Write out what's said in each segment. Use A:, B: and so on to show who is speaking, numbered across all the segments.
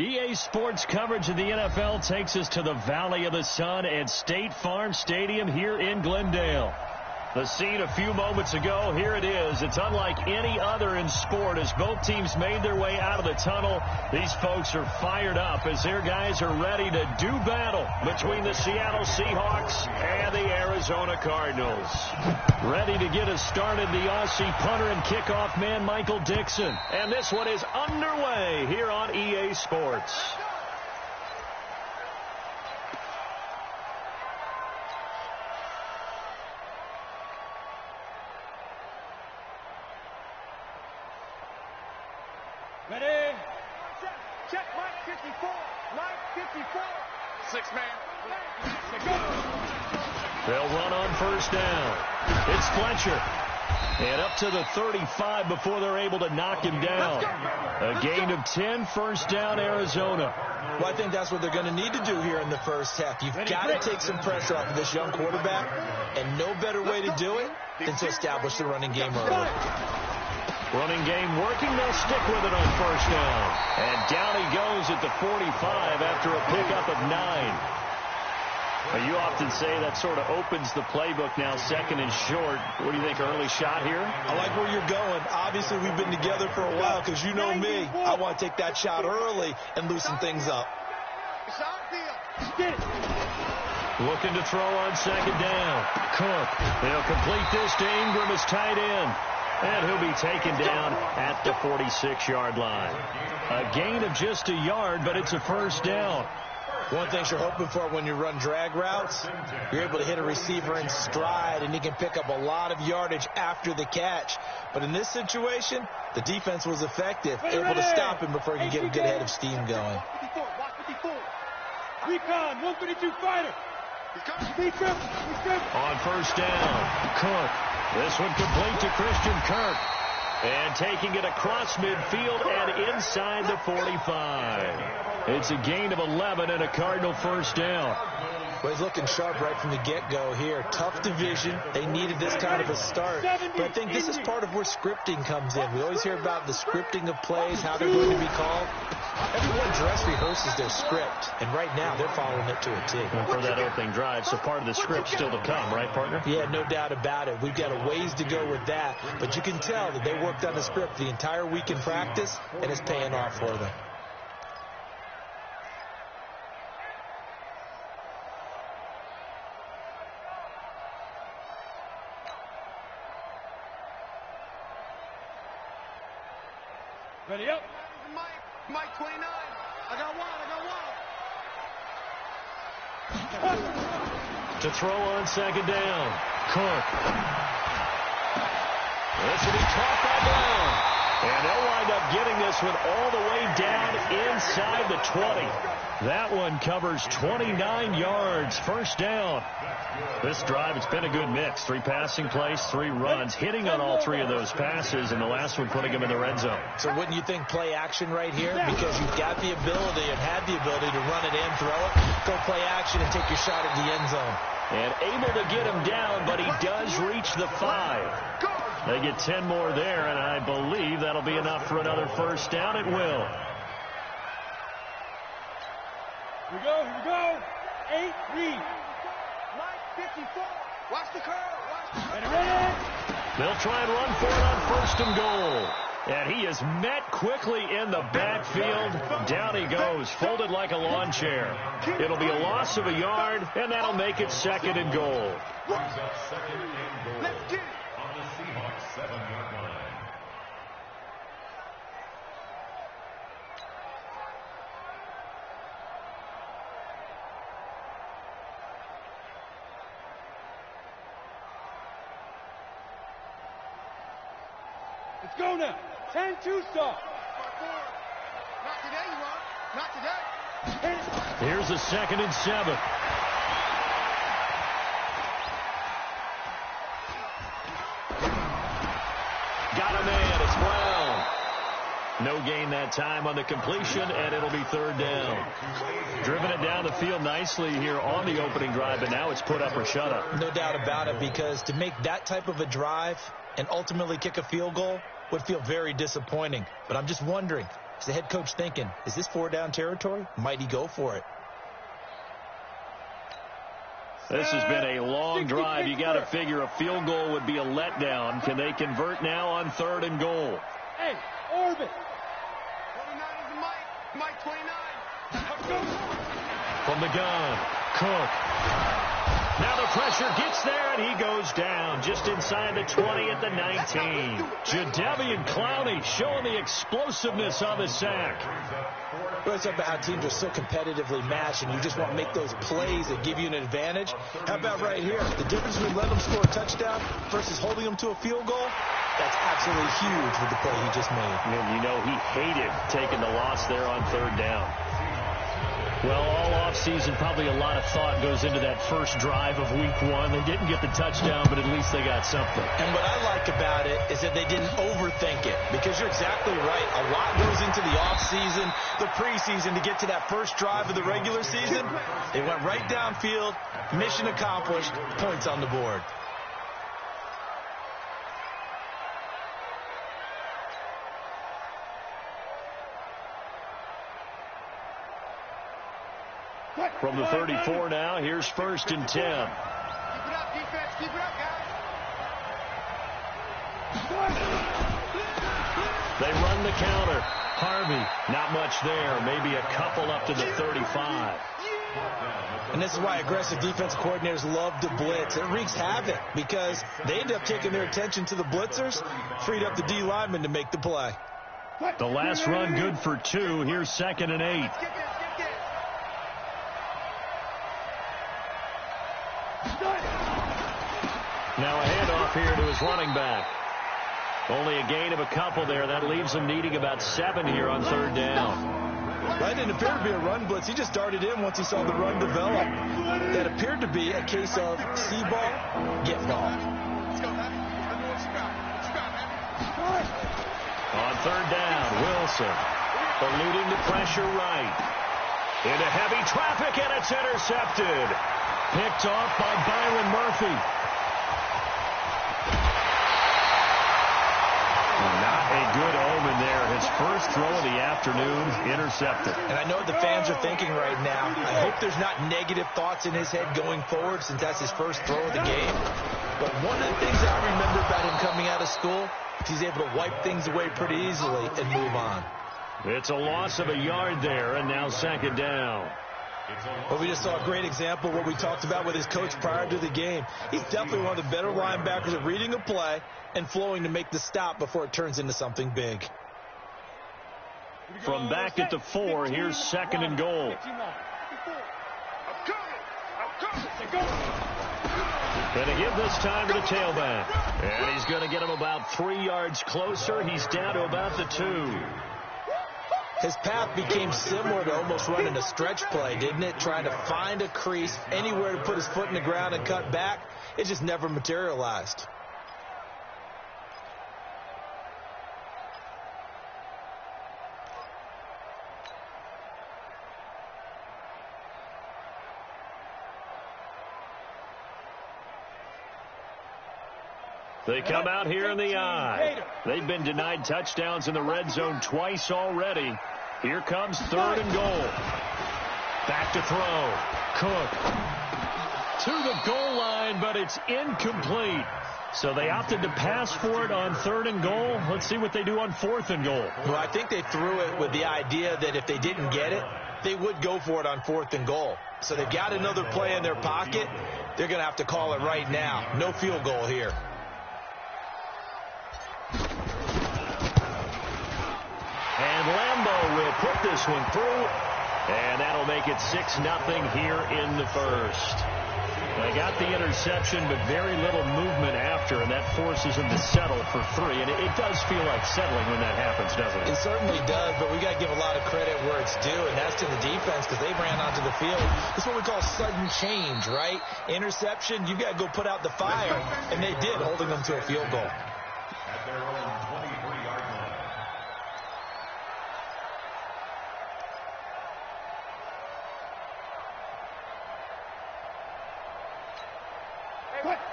A: EA Sports coverage of the NFL takes us to the Valley of the Sun at State Farm Stadium here in Glendale. The scene a few moments ago, here it is. It's unlike any other in sport as both teams made their way out of the tunnel. These folks are fired up as their guys are ready to do battle between the Seattle Seahawks and the Arizona Cardinals. Ready to get us started, the Aussie punter and kickoff man, Michael Dixon. And this one is underway here on EA Sports.
B: Ready? Check, Mike 54. Mike 54. 6-man.
A: They'll run on first down. It's Fletcher. And up to the 35 before they're able to knock him down. A gain of 10, first down, Arizona.
C: Well, I think that's what they're going to need to do here in the first half. You've got to take some pressure off of this young quarterback, and no better way to do it than to establish the running game early.
A: Running game working. They'll stick with it on first down. And down he goes at the 45 after a pickup of 9. Well, you often say that sort of opens the playbook now, second and short. What do you think, early shot here?
C: I like where you're going. Obviously, we've been together for a while because you know me. I want to take that shot early and loosen things up.
A: Looking to throw on second down. Cook. They'll complete this to Ingram as tight end. And he'll be taken down at the 46-yard line. A gain of just a yard, but it's a first down.
C: One thing you're hoping for when you run drag routes, you're able to hit a receiver in stride, and he can pick up a lot of yardage after the catch. But in this situation, the defense was effective, able to stop him before he could get a good head of steam going.
B: Recon, 132 fighter.
A: On first down, Cook. This one complete to Christian Kirk. And taking it across midfield and inside the 45. It's a gain of 11 and a Cardinal first down.
C: Well, he's looking sharp right from the get-go here. Tough division. They needed this kind of a start. But I think this is part of where scripting comes in. We always hear about the scripting of plays, how they're going to be called. Everyone dress rehearses their script, and right now they're following it to a T.
A: And for that opening drive, so part of the script still to come, right, partner?
C: Yeah, no doubt about it. We've got a ways to go with that, but you can tell that they worked on the script the entire week in practice, and it's paying off for them.
B: Ready up.
D: Mike 29. I got one.
A: To throw on second down. Cook. This will be caught by Brown. And they'll wind up getting this one all the way down inside the 20. That one covers 29 yards. First down. This drive, it's been a good mix. 3 passing plays, 3 runs, hitting on all 3 of those passes, and the last one putting him in the red zone.
C: So wouldn't you think play action right here? Because you've got the ability and had the ability to run it in, throw it, go play action, and take your shot at the end zone.
A: And able to get him down, but he does reach the 5. They get 10 more there, and I believe that'll be enough for another first down. It will.
B: Here we go. 8 read.
D: Mike 54. Watch the curl.
B: Ready.
A: They'll try and run for it on first and goal. And he is met quickly in the backfield. Down he goes, folded like a lawn chair. It'll be a loss of a yard, and that'll make it second and goal.
D: Let's get it.
E: On the Seahawks 7-yard line.
B: Let's go now. 10-2 stop.
D: Not today, you won't. Not today.
A: Here's a 2nd and 7. Got a man. It's Brown. No gain that time on the completion, and it'll be 3rd down. Driven it down the field nicely here on the opening drive, but now it's put up or shut up.
C: No doubt about it, because to make that type of a drive and ultimately kick a field goal would feel very disappointing. But I'm just wondering, Is the head coach thinking, is this 4-down territory? Might he go for it?
A: This has been a long drive. You got to figure a field goal would be a letdown. Can they convert now on 3rd and goal?
B: Hey, Orbit.
D: 29 is the Mike 29.
A: From the gun, Cook. Now the pressure gets there, and he goes down just inside the 20 at the 19. Jadeveon Clowney showing the explosiveness of his sack.
C: We always talk about how teams are so competitively matched, and you just want to make those plays that give you an advantage. How about right here? The difference between letting them score a touchdown versus holding them to a field goal, that's absolutely huge with the play he just made.
A: And you know he hated taking the loss there on 3rd down. Well, all offseason, probably a lot of thought goes into that first drive of Week 1. They didn't get the touchdown, but at least they got something.
C: And what I like about it is that they didn't overthink it, because you're exactly right. A lot goes into the offseason, the preseason, to get to that first drive of the regular season. They went right downfield, mission accomplished, points on the board.
A: From the 34 now, here's 1st and 10.
D: Keep it up, defense. Keep it up, guys.
A: They run the counter. Harvey, not much there. Maybe a couple up to the 35.
C: And this is why aggressive defense coordinators love to blitz. It wreaks havoc because they end up taking their attention to the blitzers, freed up the D lineman to make the play.
A: The last run good for 2. Here's 2nd and 8. Now a handoff here to his running back. Only a gain of a couple there. That leaves him needing about 7 here on 3rd down.
C: That didn't appear to be a run blitz. He just darted in once he saw the run develop. That appeared to be a case of see ball, get ball.
D: Let's go, man. Let me know what you got. What you got, man?
A: On 3rd down, Wilson eluding the pressure right. Into heavy traffic, and it's intercepted. Picked off by Byron Murphy. Not a good omen there. His first throw of the afternoon, intercepted.
C: And I know what the fans are thinking right now. I hope there's not negative thoughts in his head going forward, since that's his first throw of the game. But one of the things that I remember about him coming out of school, he's able to wipe things away pretty easily and move on.
A: It's a loss of a yard there, and now 2nd down.
C: Well, we just saw a great example of what we talked about with his coach prior to the game. He's definitely one of the better linebackers at reading a play and flowing to make the stop before it turns into something big.
A: From back at the 4, here's 2nd and goal. Going to give this time to the tailback. And he's going to get him about 3 yards closer. He's down to about the 2.
C: His path became similar to almost running a stretch play, didn't it? Trying to find a crease, anywhere to put his foot in the ground and cut back. It just never materialized.
A: They come out here in the eye. They've been denied touchdowns in the red zone twice already. Here comes 3rd and goal. Back to throw. Cook to the goal line, but it's incomplete. So they opted to pass for it on 3rd and goal. Let's see what they do on 4th and goal.
C: Well, I think they threw it with the idea that if they didn't get it, they would go for it on 4th and goal. So they've got another play in their pocket. They're going to have to call it right now. No field goal here.
A: And Lambeau will put this one through, and that'll make it 6-0 here in the first. They got the interception, but very little movement after, and that forces them to settle for 3. And it does feel like settling when that happens, doesn't it?
C: It certainly does, but we got to give a lot of credit where it's due, and that's to the defense, because they ran onto the field. It's what we call sudden change, right? Interception, you got to go put out the fire, and they did, holding them to a field goal.
E: At their own 23-yard line.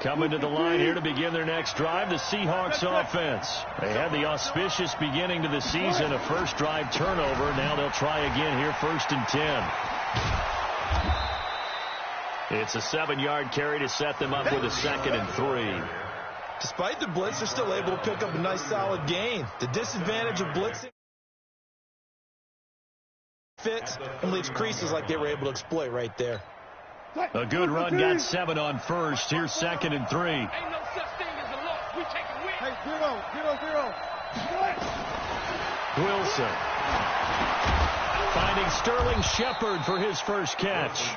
A: Coming to the line here to begin their next drive, the Seahawks offense. They had the auspicious beginning to the season, a first drive turnover. Now they'll try again here, 1st and 10. It's a 7-yard carry to set them up with a 2nd and 3.
C: Despite the blitz, they're still able to pick up a nice solid gain. The disadvantage of blitzing fits and leaves creases like they were able to exploit right there.
A: A good run, got 7 on 1st. Here's 2nd and 3.
D: Ain't no such thing as a loss. We take a win.
B: Hey, 0-0-0.
A: Wilson finding Sterling Shepard for his first catch.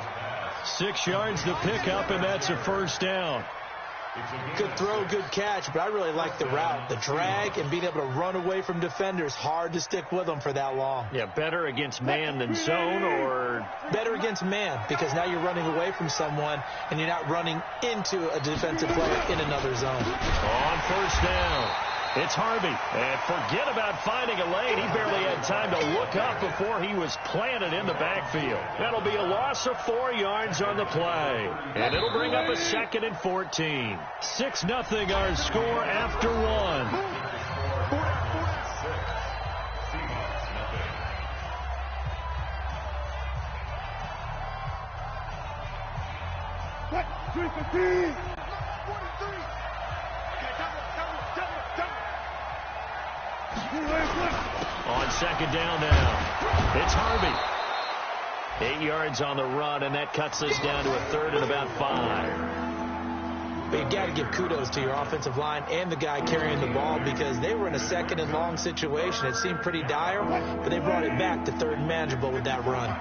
A: 6 yards to pick up, and that's a 1st down.
C: Good throw, good catch, but I really like the route. The drag and being able to run away from defenders. Hard to stick with them for that long.
A: Yeah, better against man than zone, or
C: better against man, because now you're running away from someone and you're not running into a defensive player in another zone.
A: On 1st down, it's Harvey. And forget about finding a lane. He barely had time to look up before he was planted in the backfield. That'll be a loss of 4 yards on the play. And it'll bring up a 2nd and 14. 6-0 our score after 1. On 2nd down now, it's Harvey. 8 yards on the run, and that cuts us down to a 3rd and about 5.
C: But you've got to give kudos to your offensive line and the guy carrying the ball, because they were in a 2nd and long situation. It seemed pretty dire, but they brought it back to 3rd and manageable with that run.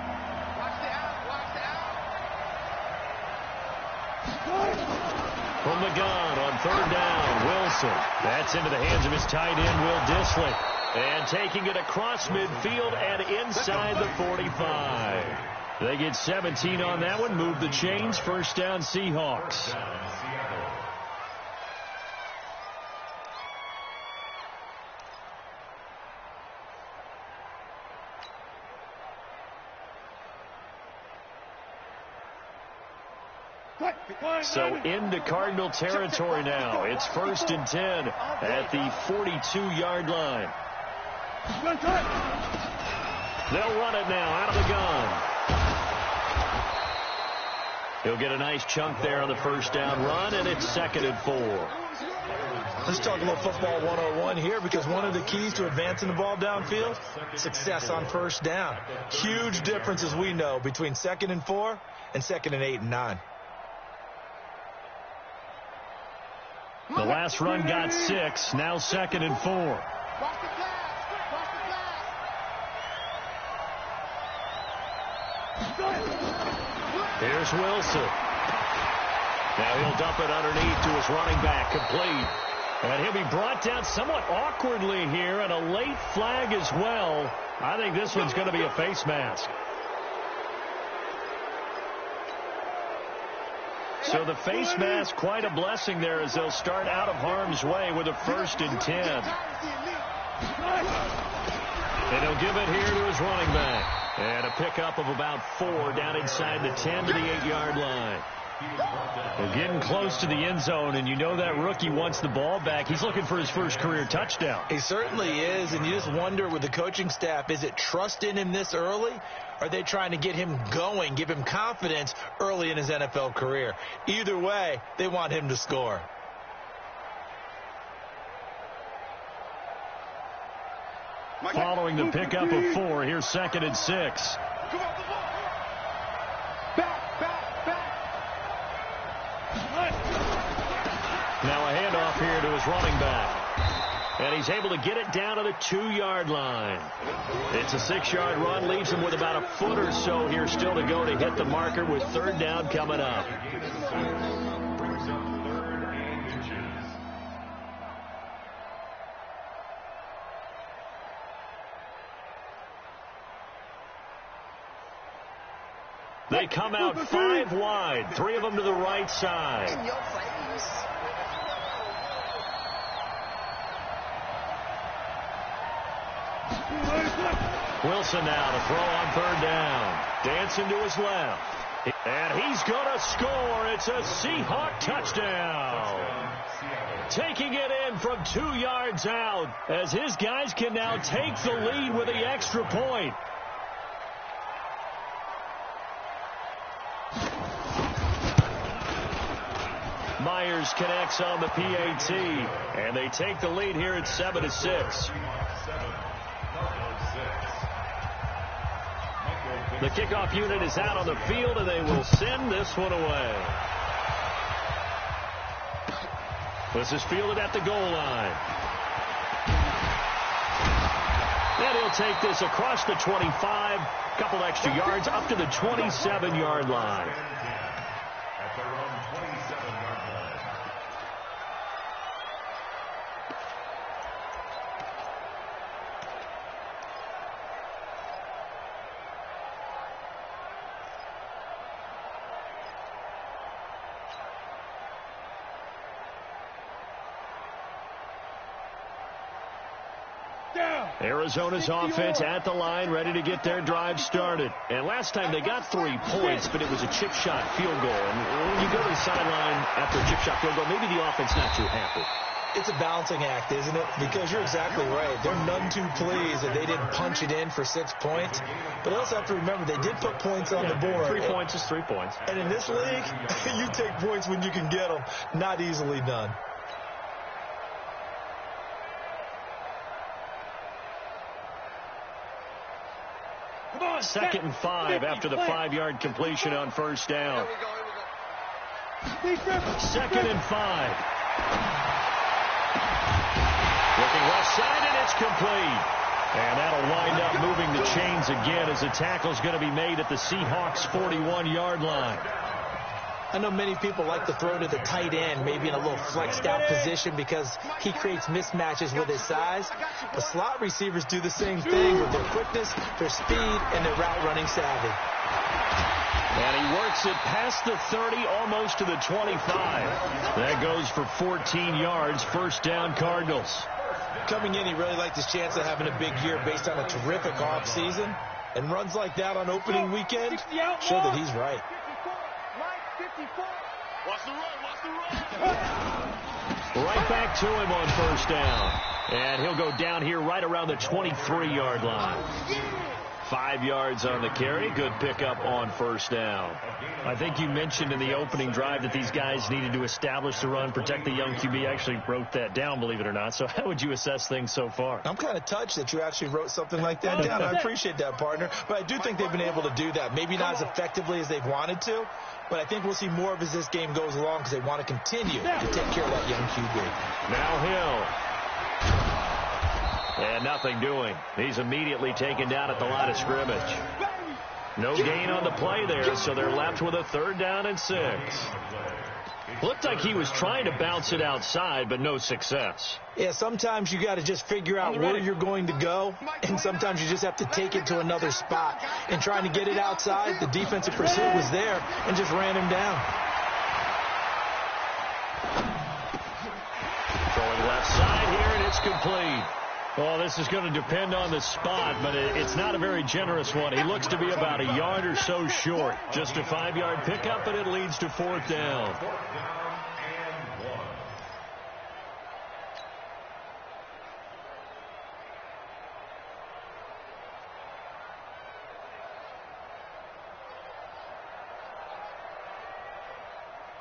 A: From the gun on 3rd down, Wilson. That's into the hands of his tight end, Will Dissly. And taking it across midfield and inside the 45. They get 17 on that one, move the chains, 1st down Seahawks. So into Cardinal territory now. It's 1st and 10 at the 42-yard line. They'll run it now out of the gun. He'll get a nice chunk there on the 1st down run, and it's 2nd and 4.
C: Let's talk a little football 101 here, because one of the keys to advancing the ball downfield, success on 1st down. Huge difference, as we know, between 2nd and 4 and 2nd and 8 and 9.
A: The last run got 6, now 2nd and 4. Here's Wilson. Now he'll dump it underneath to his running back, complete. And he'll be brought down somewhat awkwardly here, and a late flag as well. I think this one's going to be a face mask. So the face mask, quite a blessing there, as they'll start out of harm's way with a 1st and 10. And he'll give it here to his running back. And a pickup of about 4 down inside the 10 to the 8-yard line. They're getting close to the end zone, and you know that rookie wants the ball back. He's looking for his first career touchdown.
C: He certainly is, and you just wonder with the coaching staff, is it trust in him this early? Or are they trying to get him going, give him confidence early in his NFL career? Either way, they want him to score.
A: Following the pickup of 4, here's 2nd and 6. Now a handoff here to his running back. And he's able to get it down to the 2-yard line. It's a 6-yard run, leaves him with about a foot or so here still to go to hit the marker with 3rd down coming up. They come out 5 wide, 3 of them to the right side.
D: In your face.
A: Wilson now to throw on 3rd down. Dancing to his left. And he's going to score. It's a Seahawk touchdown. Taking it in from 2 yards out as his guys can now take the lead with the extra point. Myers connects on the PAT, and they take the lead here at 7-6. The kickoff unit is out on the field, and they will send this one away. This is fielded at the goal line. And he'll take this across the 25, couple extra yards, up to the 27-yard line.
E: At their own 27-yard line.
A: Arizona's offense at the line, ready to get their drive started. And last time they got 3 points, but it was a chip shot field goal. And when you go to the sideline after a chip shot field goal, maybe the offense not too happy.
C: It's a balancing act, isn't it? Because you're exactly right. They're none too pleased that they didn't punch it in for 6 points. But they also have to remember they did put points on the board.
A: 3 points is 3 points.
C: And in this league, you take points when you can get them. Not easily done.
A: Second and 5 after the 5-yard completion on first down. Second and 5. Looking left side, and it's complete. And that'll wind up moving the chains again as the tackle's going to be made at the Seahawks' 41-yard line.
C: I know many people like to throw to the tight end, maybe in a little flexed out position because he creates mismatches with his size. But slot receivers do the same thing with their quickness, their speed, and their route running savvy.
A: And he works it past the 30, almost to the 25. That goes for 14 yards, first down Cardinals.
C: Coming in, he really liked his chance of having a big year based on a terrific offseason. And runs like that on opening weekend show that he's right.
D: Watch the run.
A: Right back to him on first down. And he'll go down here right around the 23-yard line. 5 yards on the carry. Good pickup on first down. I think you mentioned in the opening drive that these guys needed to establish the run, protect the young QB. I actually wrote that down, believe it or not. So how would you assess things so far?
C: I'm kind of touched that you actually wrote something like that down. I appreciate that, partner. But I do think they've been able to do that. Maybe not as effectively as they've wanted to, but I think we'll see more of as this game goes along because they want to continue to take care of that young QB.
A: Now Hill. And nothing doing. He's immediately taken down at the line of scrimmage. No gain on the play there, so they're left with a 3rd down and 6. Looked like he was trying to bounce it outside, but no success.
C: Yeah, sometimes you got to just figure out where you're going to go, and sometimes you just have to take it to another spot. And trying to get it outside, the defensive pursuit was there and just ran him down.
A: Throwing left side here, and it's complete. Well, this is going to depend on the spot, but it's not a very generous one. He looks to be about a yard or so short. Just a 5-yard pickup, and it leads to 4th down.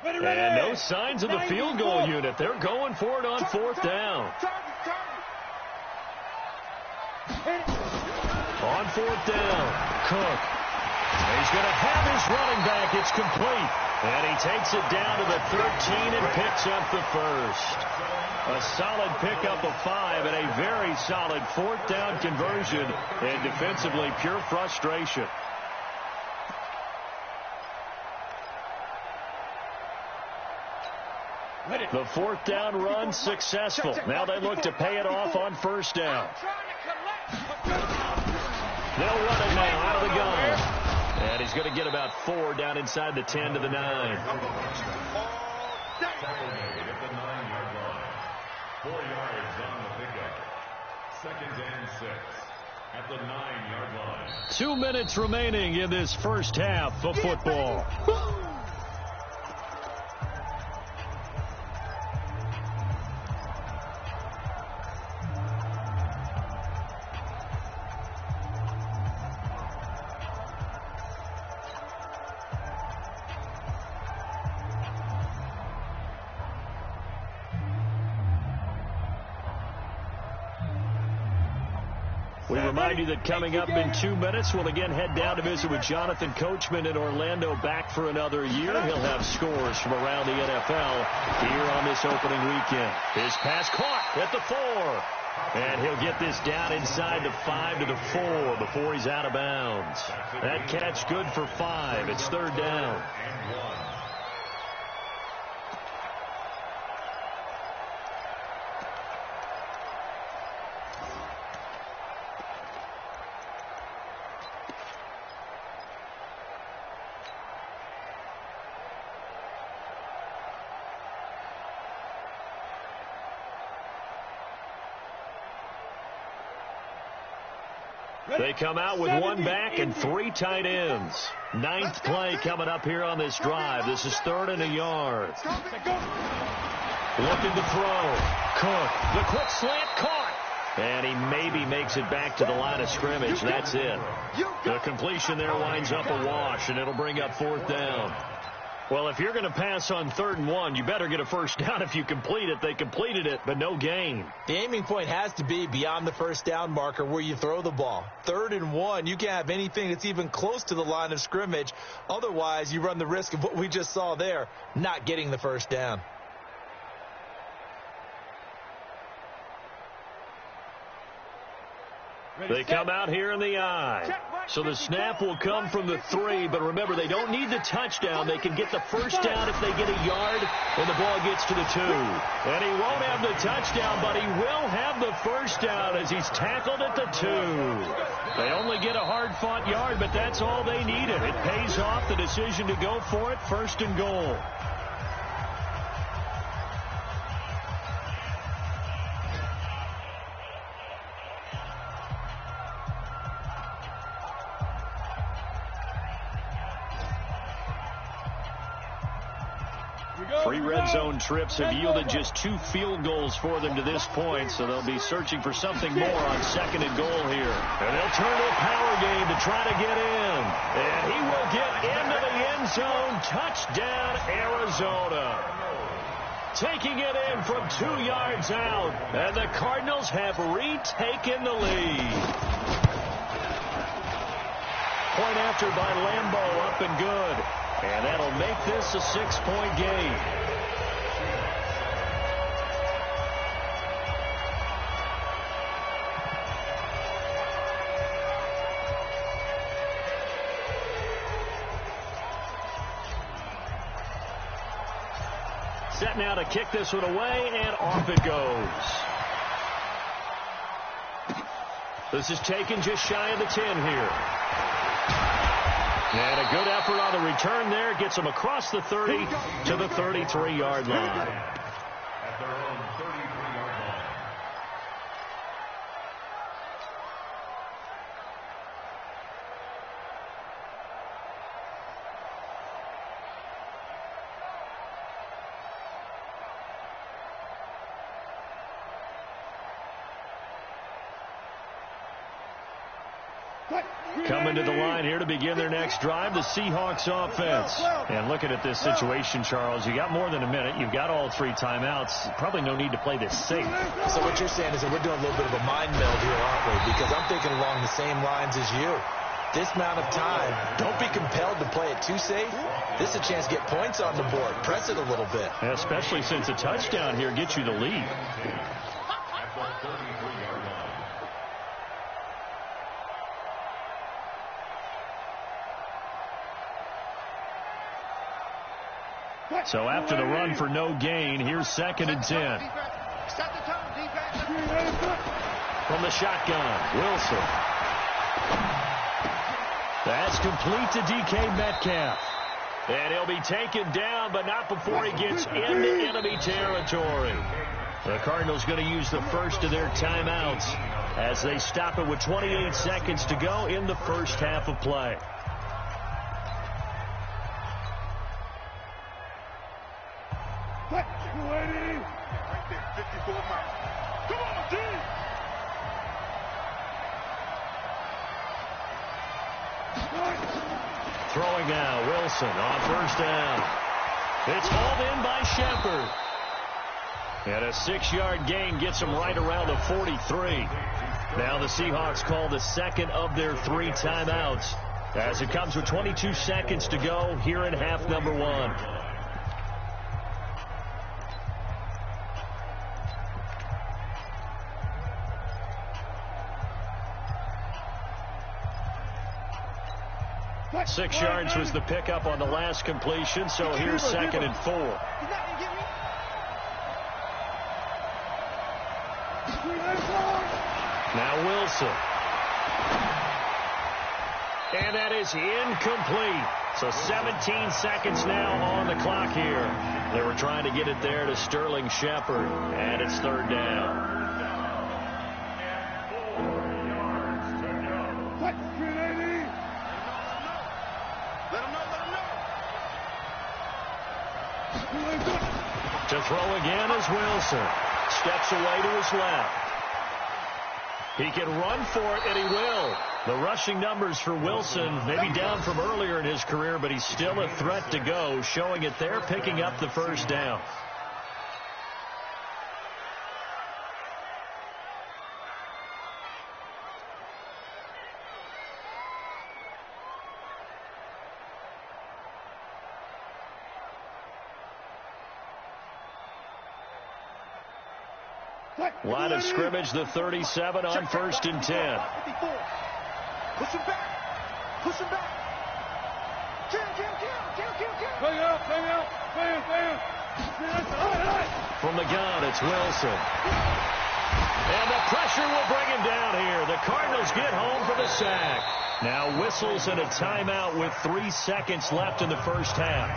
A: And no signs of the field goal unit. They're going for it on 4th down. On 4th down, Cook. He's going to have his running back. It's complete. And he takes it down to the 13 and picks up the first. A solid pickup of 5 and a very solid 4th down conversion. And defensively, pure frustration. The 4th down run successful. Now they look to pay it off on first down. They'll run it now out of the gun. And he's going to get about 4 down inside the 10 to the 9.
E: At the 9-yard line. 4 yards on the pickup. 2nd and 6. at the 9-yard line.
A: 2 minutes remaining in this first half of football. We remind you that coming up in 2 minutes, we'll again head down to visit with Jonathan Coachman in Orlando, back for another year. He'll have scores from around the NFL here on this opening weekend. His pass caught at the 4. And he'll get this down inside the 5 to the 4 before he's out of bounds. That catch good for 5. It's third down. They come out with one back and 3 tight ends. 9th play coming up here on this drive. This is 3rd and a yard. Looking to throw. Cook. The quick slant caught. And he maybe makes it back to the line of scrimmage. That's it. The completion there winds up a wash, and it'll bring up 4th down. Well, if you're going to pass on 3rd and 1, you better get a first down if you complete it. They completed it, but no gain.
C: The aiming point has to be beyond the first down marker where you throw the ball. 3rd and 1, you can't have anything that's even close to the line of scrimmage. Otherwise, you run the risk of what we just saw there, not getting the first down.
A: They come out here in the I. So the snap will come from the 3, but remember, they don't need the touchdown. They can get the first down if they get a yard, and the ball gets to the 2. And he won't have the touchdown, but he will have the first down as he's tackled at the 2. They only get a hard-fought yard, but that's all they needed. It pays off the decision to go for it, 1st and goal. Three red zone trips have yielded just 2 field goals for them to this point, so they'll be searching for something more on 2nd and goal here. And they'll turn to a power game to try to get in. And he will get into the end zone. Touchdown, Arizona. Taking it in from 2 yards out. And the Cardinals have retaken the lead. Point after by Lambeau, up and good. And that'll make this a 6-point game. Set now to kick this one away, and off it goes. This is taken just shy of the 10 here. And a good effort on the return there. Gets him across the 30 to the 33-yard line.
E: At their own 33-yard line.
A: Coming to the line here to begin their next drive, the Seahawks offense. And looking at this situation, Charles, you got more than a minute. You've got all 3 timeouts. Probably no need to play this safe.
C: So what you're saying is that we're doing a little bit of a mind meld here, aren't we? Because I'm thinking along the same lines as you. This amount of time, don't be compelled to play it too safe. This is a chance to get points on the board. Press it a little bit.
A: Especially since a touchdown here gets you the lead.
E: At the 33-yard line.
A: So after the run for no gain, here's 2nd and 10. From the shotgun, Wilson. That's complete to DK Metcalf. And he'll be taken down, but not before he gets into enemy territory. The Cardinals going to use the first of their timeouts as they stop it with 28 seconds to go in the first half of play.
B: Right there, 54 miles. Come on, D!
A: Throwing now, Wilson on first down. It's hauled in by Shepard. And a 6-yard gain gets him right around the 43. Now the Seahawks call the second of their 3 timeouts as it comes with 22 seconds to go here in half number 1. Six yards was the pickup on the last completion, so here's 2nd and 4. Now Wilson. And that is incomplete. So 17 seconds now on the clock here. They were trying to get it there to Sterling Shepard, and it's 3rd down. To throw again is Wilson. Steps away to his left. He can run for it, and he will. The rushing numbers for Wilson maybe down from earlier in his career, but he's still a threat to go, showing it there, picking up the first down. Line of scrimmage, the 37 on 1st and 10.
B: Push him back. Push him back. Kill. Bang out. Bam.
A: From the gun, it's Wilson. And the pressure will bring him down here. The Cardinals get home for the sack. Now whistles and a timeout with 3 seconds left in the first half.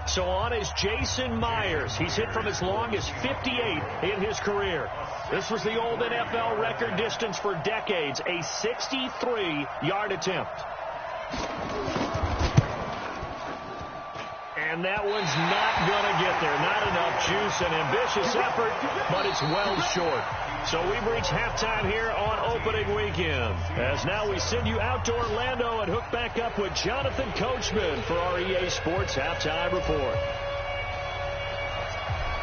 A: So on is Jason Myers. He's hit from as long as 58 in his career. This was the old NFL record distance for decades, a 63-yard attempt. And that one's not going to get there. Not enough juice, an ambitious effort, but it's well short. So we've reached halftime here on opening weekend. As now we send you out to Orlando and hook back up with Jonathan Coachman for our EA Sports Halftime Report.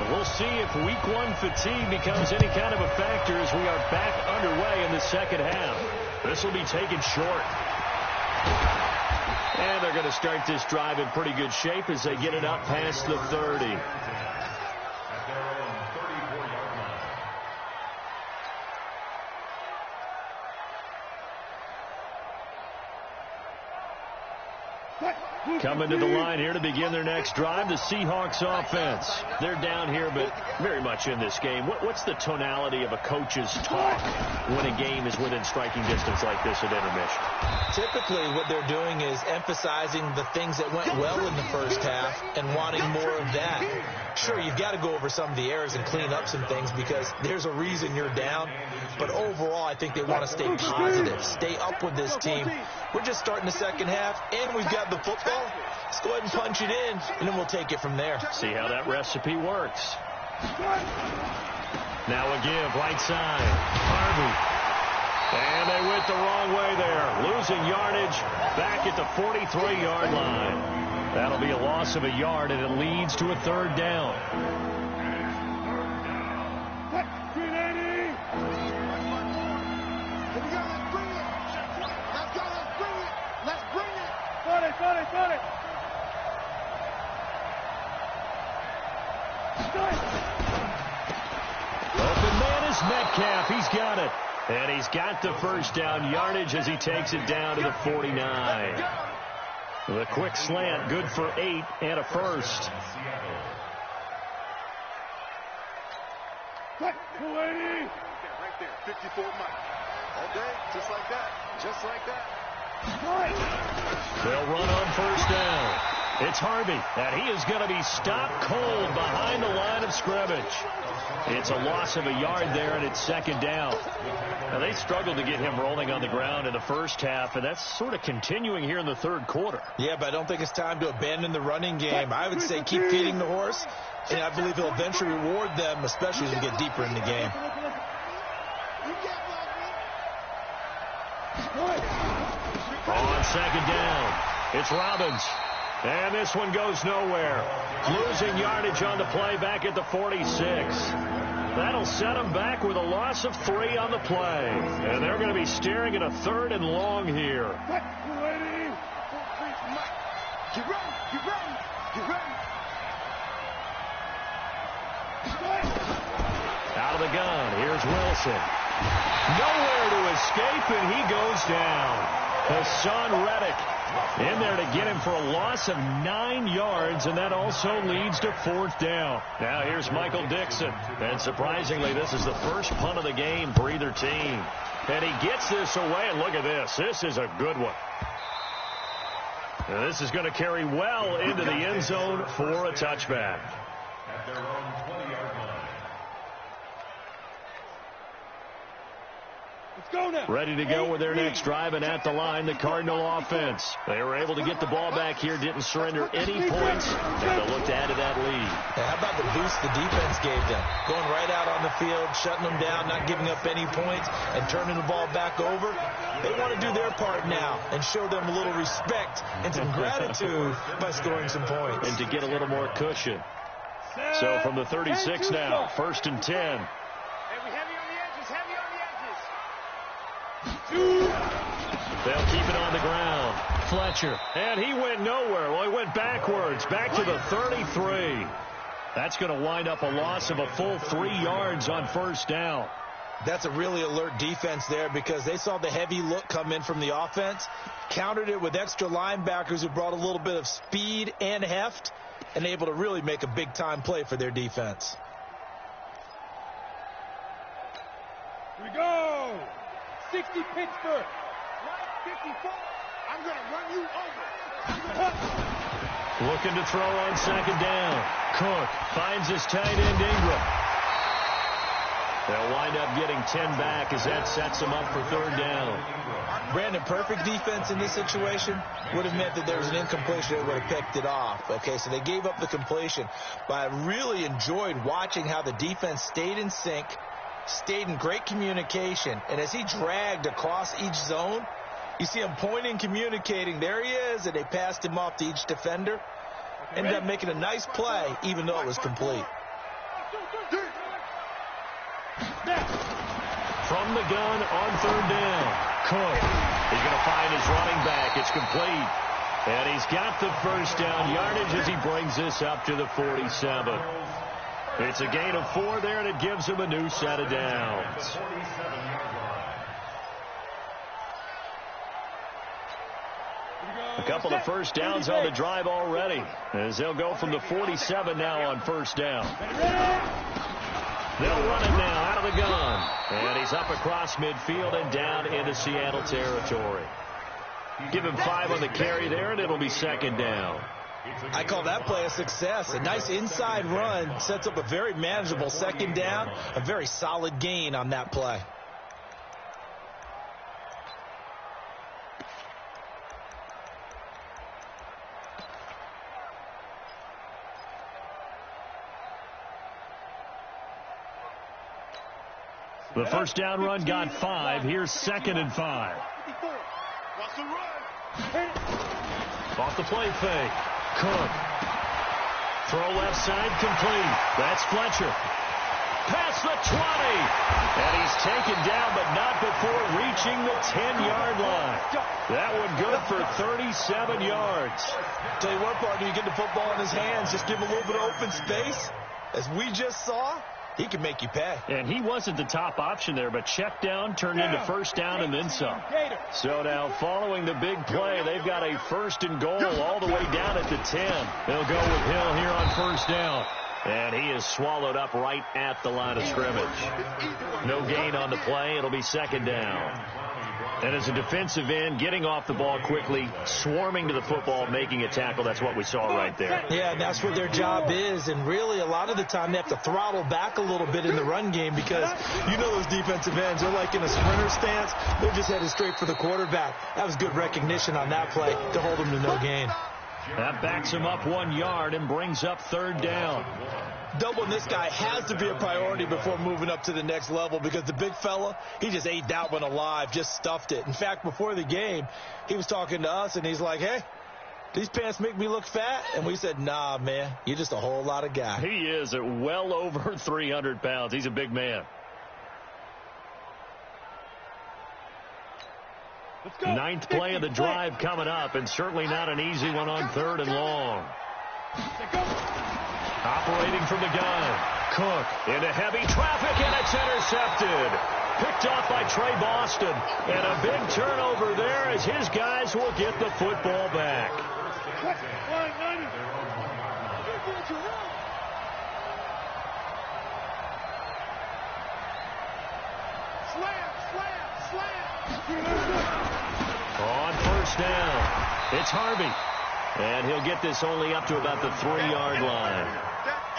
A: We'll see if Week 1 fatigue becomes any kind of a factor as we are back underway in the second half. This will be taken short. And they're going to start this drive in pretty good shape as they get it up past the 30. Coming to the line here to begin their next drive, the Seahawks offense. They're down here, but very much in this game. What's the tonality of a coach's talk when a game is within striking distance like this at intermission?
C: Typically, what they're doing is emphasizing the things that went well in the first half and wanting more of that. Sure, you've got to go over some of the errors and clean up some things because there's a reason you're down. But overall, I think they want to stay positive, stay up with this team. We're just starting the second half, and we've got the football. Let's go ahead and punch it in, and then we'll take it from there.
A: See how that recipe works. Now a give, right side. Harvey. And they went the wrong way there. Losing yardage back at the 43-yard line. That'll be a loss of a yard, and it leads to a 3rd down.
B: Got it.
A: Open man is Metcalf. He's got it. And he's got the first down yardage as he takes it down to the 49. The quick slant, good for 8 and a first.
B: Right there, 54 miles.
D: All day, just like that. Just like that.
A: They'll run on first down. It's Harvey, and he is going to be stopped cold behind the line of scrimmage. It's a loss of a yard there, and it's second down. Now, they struggled to get him rolling on the ground in the first half, and that's sort of continuing here in the third quarter.
C: Yeah, but I don't think it's time to abandon the running game. I would say keep feeding the horse, and I believe he'll eventually reward them, especially as we get deeper in the game.
A: On second down, it's Robbins. And this one goes nowhere. Losing yardage on the play back at the 46. That'll set them back with a loss of 3 on the play. And they're going to be staring at a 3rd and long here.
D: Get ready, get ready, get ready.
A: Out of the gun, here's Wilson. Nowhere to escape, and he goes down. Hassan Reddick in there to get him for a loss of 9 yards, and that also leads to 4th down. Now here's Michael Dixon, and surprisingly, this is the first punt of the game for either team. And he gets this away, and look at this. This is a good one. And this is going to carry well into the end zone for a touchback.
E: At their own 20-yard line.
B: Let's go now.
A: Ready to go with their next drive, and at the line, the Cardinal offense. They were able to get the ball back here, didn't surrender any points, and they'll look to add to that lead.
C: How about the boost the defense gave them? Going right out on the field, shutting them down, not giving up any points, and turning the ball back over. They want to do their part now and show them a little respect and some gratitude by scoring some points.
A: And to get a little more cushion. So from the 36 now, 1st and 10. They'll keep it on the ground. Fletcher. And he went nowhere. Well, he went backwards. Back to the 33. That's going to wind up a loss of a full 3 yards on first down.
C: That's a really alert defense there because they saw the heavy look come in from the offense, countered it with extra linebackers who brought a little bit of speed and heft, and able to really make a big-time play for their defense.
B: Here we go. 60 Pittsburgh. 54.
D: I'm going to run you over.
A: Looking to throw on second down. Cook finds his tight end Ingram. They'll wind up getting 10 back as that sets them up for 3rd down.
C: Brandon, perfect defense in this situation would have meant that there was an incompletion that would have picked it off. Okay, so they gave up the completion. But I really enjoyed watching how the defense stayed in sync, stayed in great communication, and as he dragged across each zone, you see him pointing, communicating. There he is, and they passed him off to each defender. Ended up making a nice play, even though it was complete.
A: From the gun on 3rd down, Cook. He's going to find his running back. It's complete. And he's got the first down yardage as he brings this up to the 47. It's a gain of 4 there, and it gives him a new set of downs. A couple of first downs on the drive already, as they'll go from the 47 now on first down. They'll run it now out of the gun. And he's up across midfield and down into Seattle territory. Give him 5 on the carry there, and it'll be second down.
C: I call that play a success. A nice inside run sets up a very manageable second down. A very solid gain on that play.
A: The first down run got 5. Here's 2nd and 5.
D: What's the run?
A: Off the play fake. Cook. Throw left side complete. That's Fletcher. Past the 20. And he's taken down, but not before reaching the 10-yard line. That one good for 37 yards.
C: Tell you what, partner, you get the football in his hands, just give him a little bit of open space. As we just saw, he can make you pay.
A: And he wasn't the top option there, but check down turned into first down and then some. So now following the big play, they've got a 1st and goal all the way down at the 10. They'll go with Hill here on first down. And he is swallowed up right at the line of scrimmage. No gain on the play. It'll be second down. And as a defensive end, getting off the ball quickly, swarming to the football, making a tackle, that's what we saw right there.
C: Yeah, and that's what their job is. And really, a lot of the time, they have to throttle back a little bit in the run game because you know those defensive ends, they're like in a sprinter stance. They're just headed straight for the quarterback. That was good recognition on that play to hold them to no gain.
A: That backs him up 1 yard and brings up third down.
C: Doubling this guy has to be a priority before moving up to the next level because the big fella, he just ate that one alive, just stuffed it. In fact, before the game, he was talking to us, and he's like, hey, these pants make me look fat? And we said, nah, man, you're just a whole lot of guy.
A: He is at well over 300 pounds. He's a big man. Ninth play of the drive coming up, and certainly not an easy one on third and long. Operating from the gun. Cook into heavy traffic, and it's intercepted. Picked off by Trey Boston. And a big turnover there as his guys will get the football back. On first down, it's Harvey. And he'll get this only up to about the 3-yard line.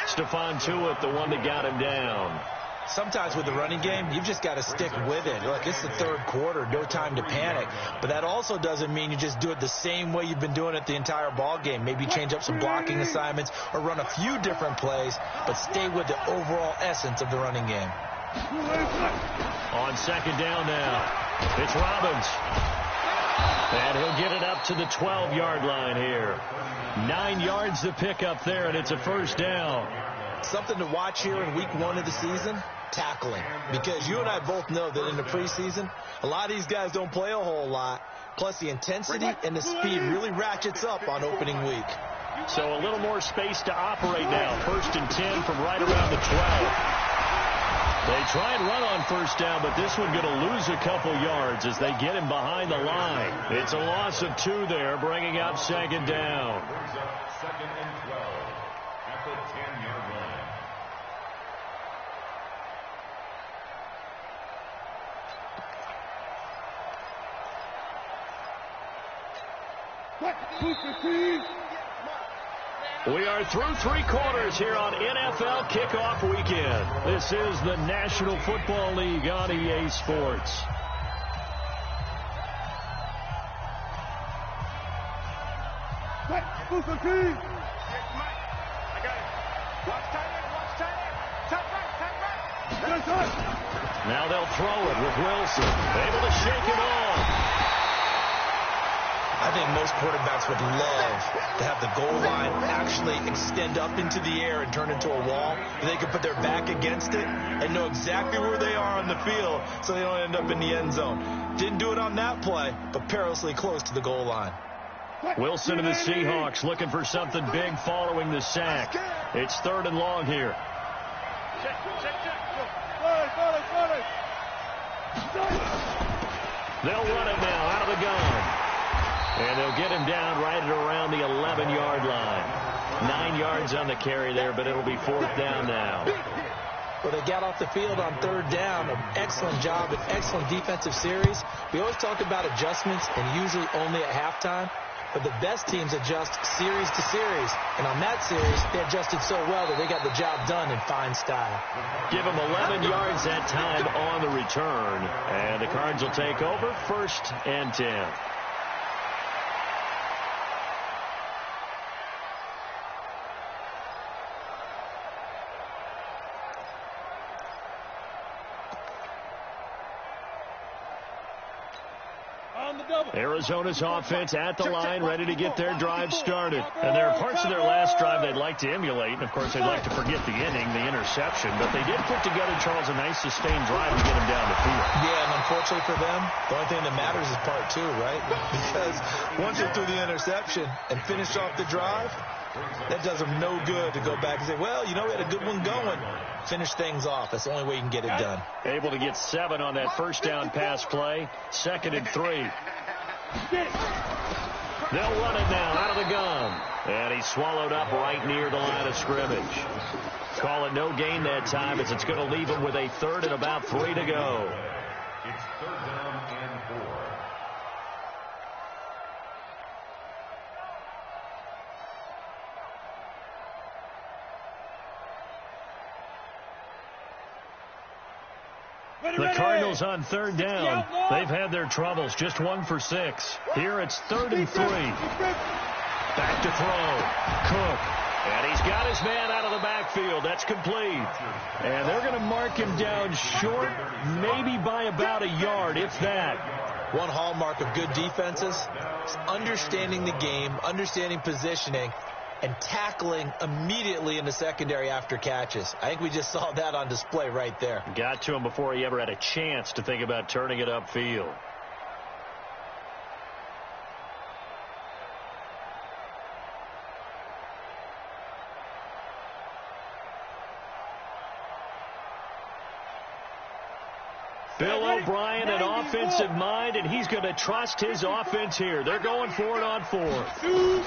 A: Stephon Tuitt, the one that got him down.
C: Sometimes with the running game, you've just got to stick with it. Look, it's the third quarter, no time to panic. But that also doesn't mean you just do it the same way you've been doing it the entire ball game. Maybe change up some blocking assignments or run a few different plays, but stay with the overall essence of the running game.
A: On second down now, it's Robbins. And he'll get it up to the 12-yard line here. 9 yards to pick up there, and it's a first down.
C: Something to watch here in week 1 of the season, tackling. Because you and I both know that in the preseason, a lot of these guys don't play a whole lot. Plus, the intensity and the speed really ratchets up on opening week.
A: So a little more space to operate now. First and 10 from right around the 12. They try and run on first down, but this one going to lose a couple yards as they get him behind the line. It's a loss of 2 there, bringing up second down.
E: Second and 12 at the 10-yard line.
A: We are through 3 quarters here on NFL Kickoff Weekend. This is the National Football League on EA Sports. Now they'll throw it with Wilson. Able to shake it off.
C: I think most quarterbacks would love to have the goal line actually extend up into the air and turn into a wall. They can put their back against it and know exactly where they are on the field so they don't end up in the end zone. Didn't do it on that play, but perilously close to the goal line.
A: Wilson and the Seahawks looking for something big following the sack. It's third and long here. They'll run it now out of the gun. And they'll get him down right at around the 11-yard line. 9 yards on the carry there, but it'll be fourth down now.
C: Well, they got off the field on third down. An excellent job, an excellent defensive series. We always talk about adjustments, and usually only at halftime. But the best teams adjust series to series. And on that series, they adjusted so well that they got the job done in fine style.
A: Give them 11 yards that time on the return. And the Cards will take over first and 10. Arizona's offense at the line, ready to get their drive started. And there are parts of their last drive they'd like to emulate. And, of course, they'd like to forget the inning, the interception. But they did put together, Charles, a nice sustained drive to get them down the field.
C: Yeah, and unfortunately for them, the only thing that matters is part 2, right? Because once they threw the interception and finished off the drive, that does them no good to go back and say, well, you know, we had a good one going. Finish things off. That's the only way you can get it done.
A: Able to get 7 on that first down pass play. Second and 3. They'll run it now out of the gun. And he's swallowed up right near the line of scrimmage. Call it no gain that time, as it's going to leave him with a third and about 3 to go.
E: It's third down and 4.
A: The Cardinals on third down. They've had their troubles, just 1 for 6. Here it's 3rd and 3. Back to throw. Cook. And he's got his man out of the backfield. That's complete. And they're going to mark him down short, maybe by about a yard, if that.
C: One hallmark of good defenses is understanding the game, understanding positioning, and tackling immediately in the secondary after catches. I think we just saw that on display right there.
A: Got to him before he ever had a chance to think about turning it upfield. Bill O'Brien, an offensive mind, and he's going to trust his offense here. They're going for it on 4th.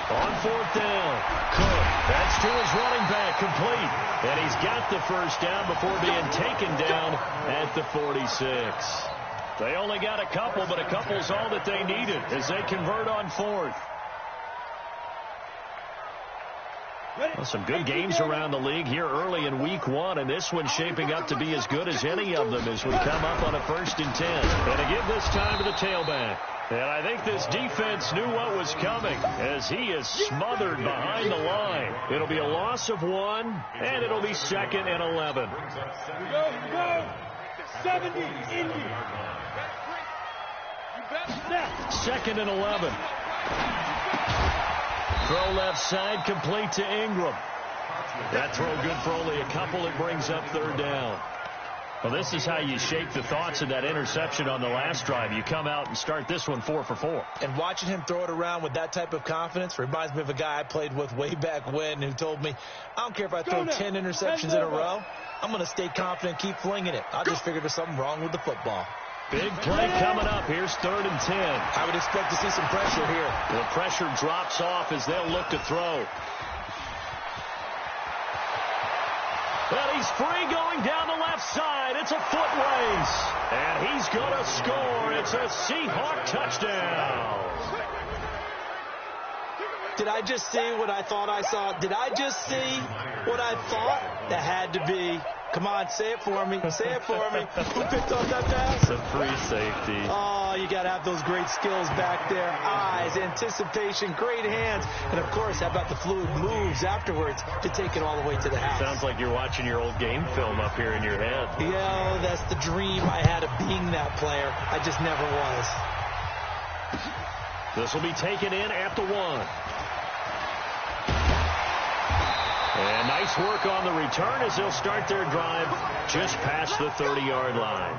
A: On 4th down, Cook. That's to his running back, complete. And he's got the first down before being taken down at the 46. They only got a couple, but a couple's all that they needed as they convert on 4th. Well, some good games around the league here early in week 1, and this one's shaping up to be as good as any of them as we come up on a 1st and 10. And to give this time to the tailback. And I think this defense knew what was coming as he is smothered behind the line. It'll be a loss of 1, and it'll be 2nd and 11.
B: Here we go. 70, Indy.
A: 2nd and 11. Throw left side, complete to Ingram. That throw good for only a couple. It brings up 3rd down. Well, this is how you shape the thoughts of that interception on the last drive. You come out and start this one 4 for 4.
C: And watching him throw it around with that type of confidence reminds me of a guy I played with way back when who told me, I don't care if I throw 10 interceptions in a row. I'm going to stay confident, keep flinging it. I just figured there's something wrong with the football.
A: Big play coming up. Here's 3rd and 10.
C: I would expect to see some pressure here.
A: The pressure drops off as they'll look to throw. And he's free going down the left side. It's a foot race. And he's going to score. It's a Seahawk touchdown.
C: Did I just see what I thought I saw? Did I just see what I thought? That had to be. Come on, say it for me. Say it for me. Who picked up that pass?
A: It's a free safety.
C: Oh, you got to have those great skills back there. Eyes, anticipation, great hands. And, of course, how about the fluid moves afterwards to take it all the way to the house?
A: Sounds like you're watching your old game film up here in your head.
C: Yeah, that's the dream I had of being that player. I just never was.
A: This will be taken in at the 1. And nice work on the return as they'll start their drive just past the 30-yard line.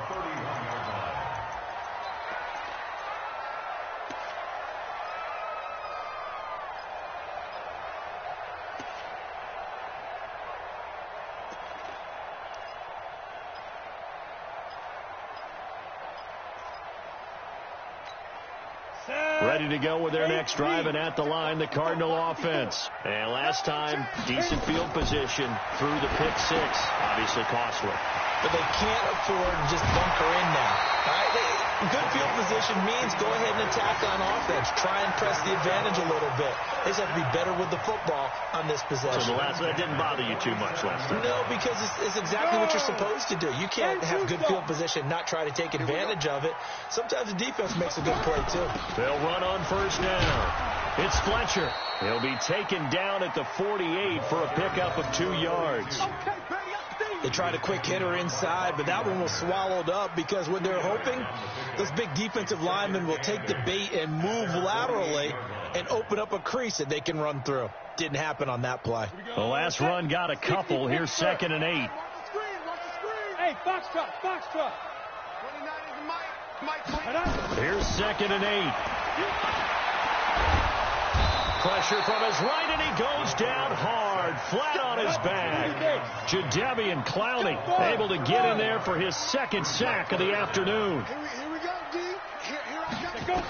A: Ready to go with their next drive, and at the line, the Cardinal offense. And last time, decent field position through the pick 6. Obviously costly.
C: But they can't afford to just bunker in now. All right? Good field position means go ahead and attack on offense. Try and press the advantage a little bit. They just have to be better with the football on this possession.
A: So that didn't bother you too much last time?
C: No, because it's exactly what you're supposed to do. You can't have good field position, not try to take advantage of it. Sometimes the defense makes a good play, too.
A: They'll run on 1st down. It's Fletcher. He'll be taken down at the 48 for a pickup of 2 yards.
C: They tried a quick hitter inside, but that one was swallowed up because when they're hoping, those big defensive linemen will take the bait and move laterally and open up a crease that they can run through. Didn't happen on that play.
A: The last run got a couple. Here's 2nd and 8.
B: Hey, box truck.
D: 29 is
A: Here's 2nd and 8. Pressure from his right, and he goes down hard, flat on his back. Jadeveon Clowney able to get in there for his 2nd sack of the afternoon.
D: Here we go, D. Here I go.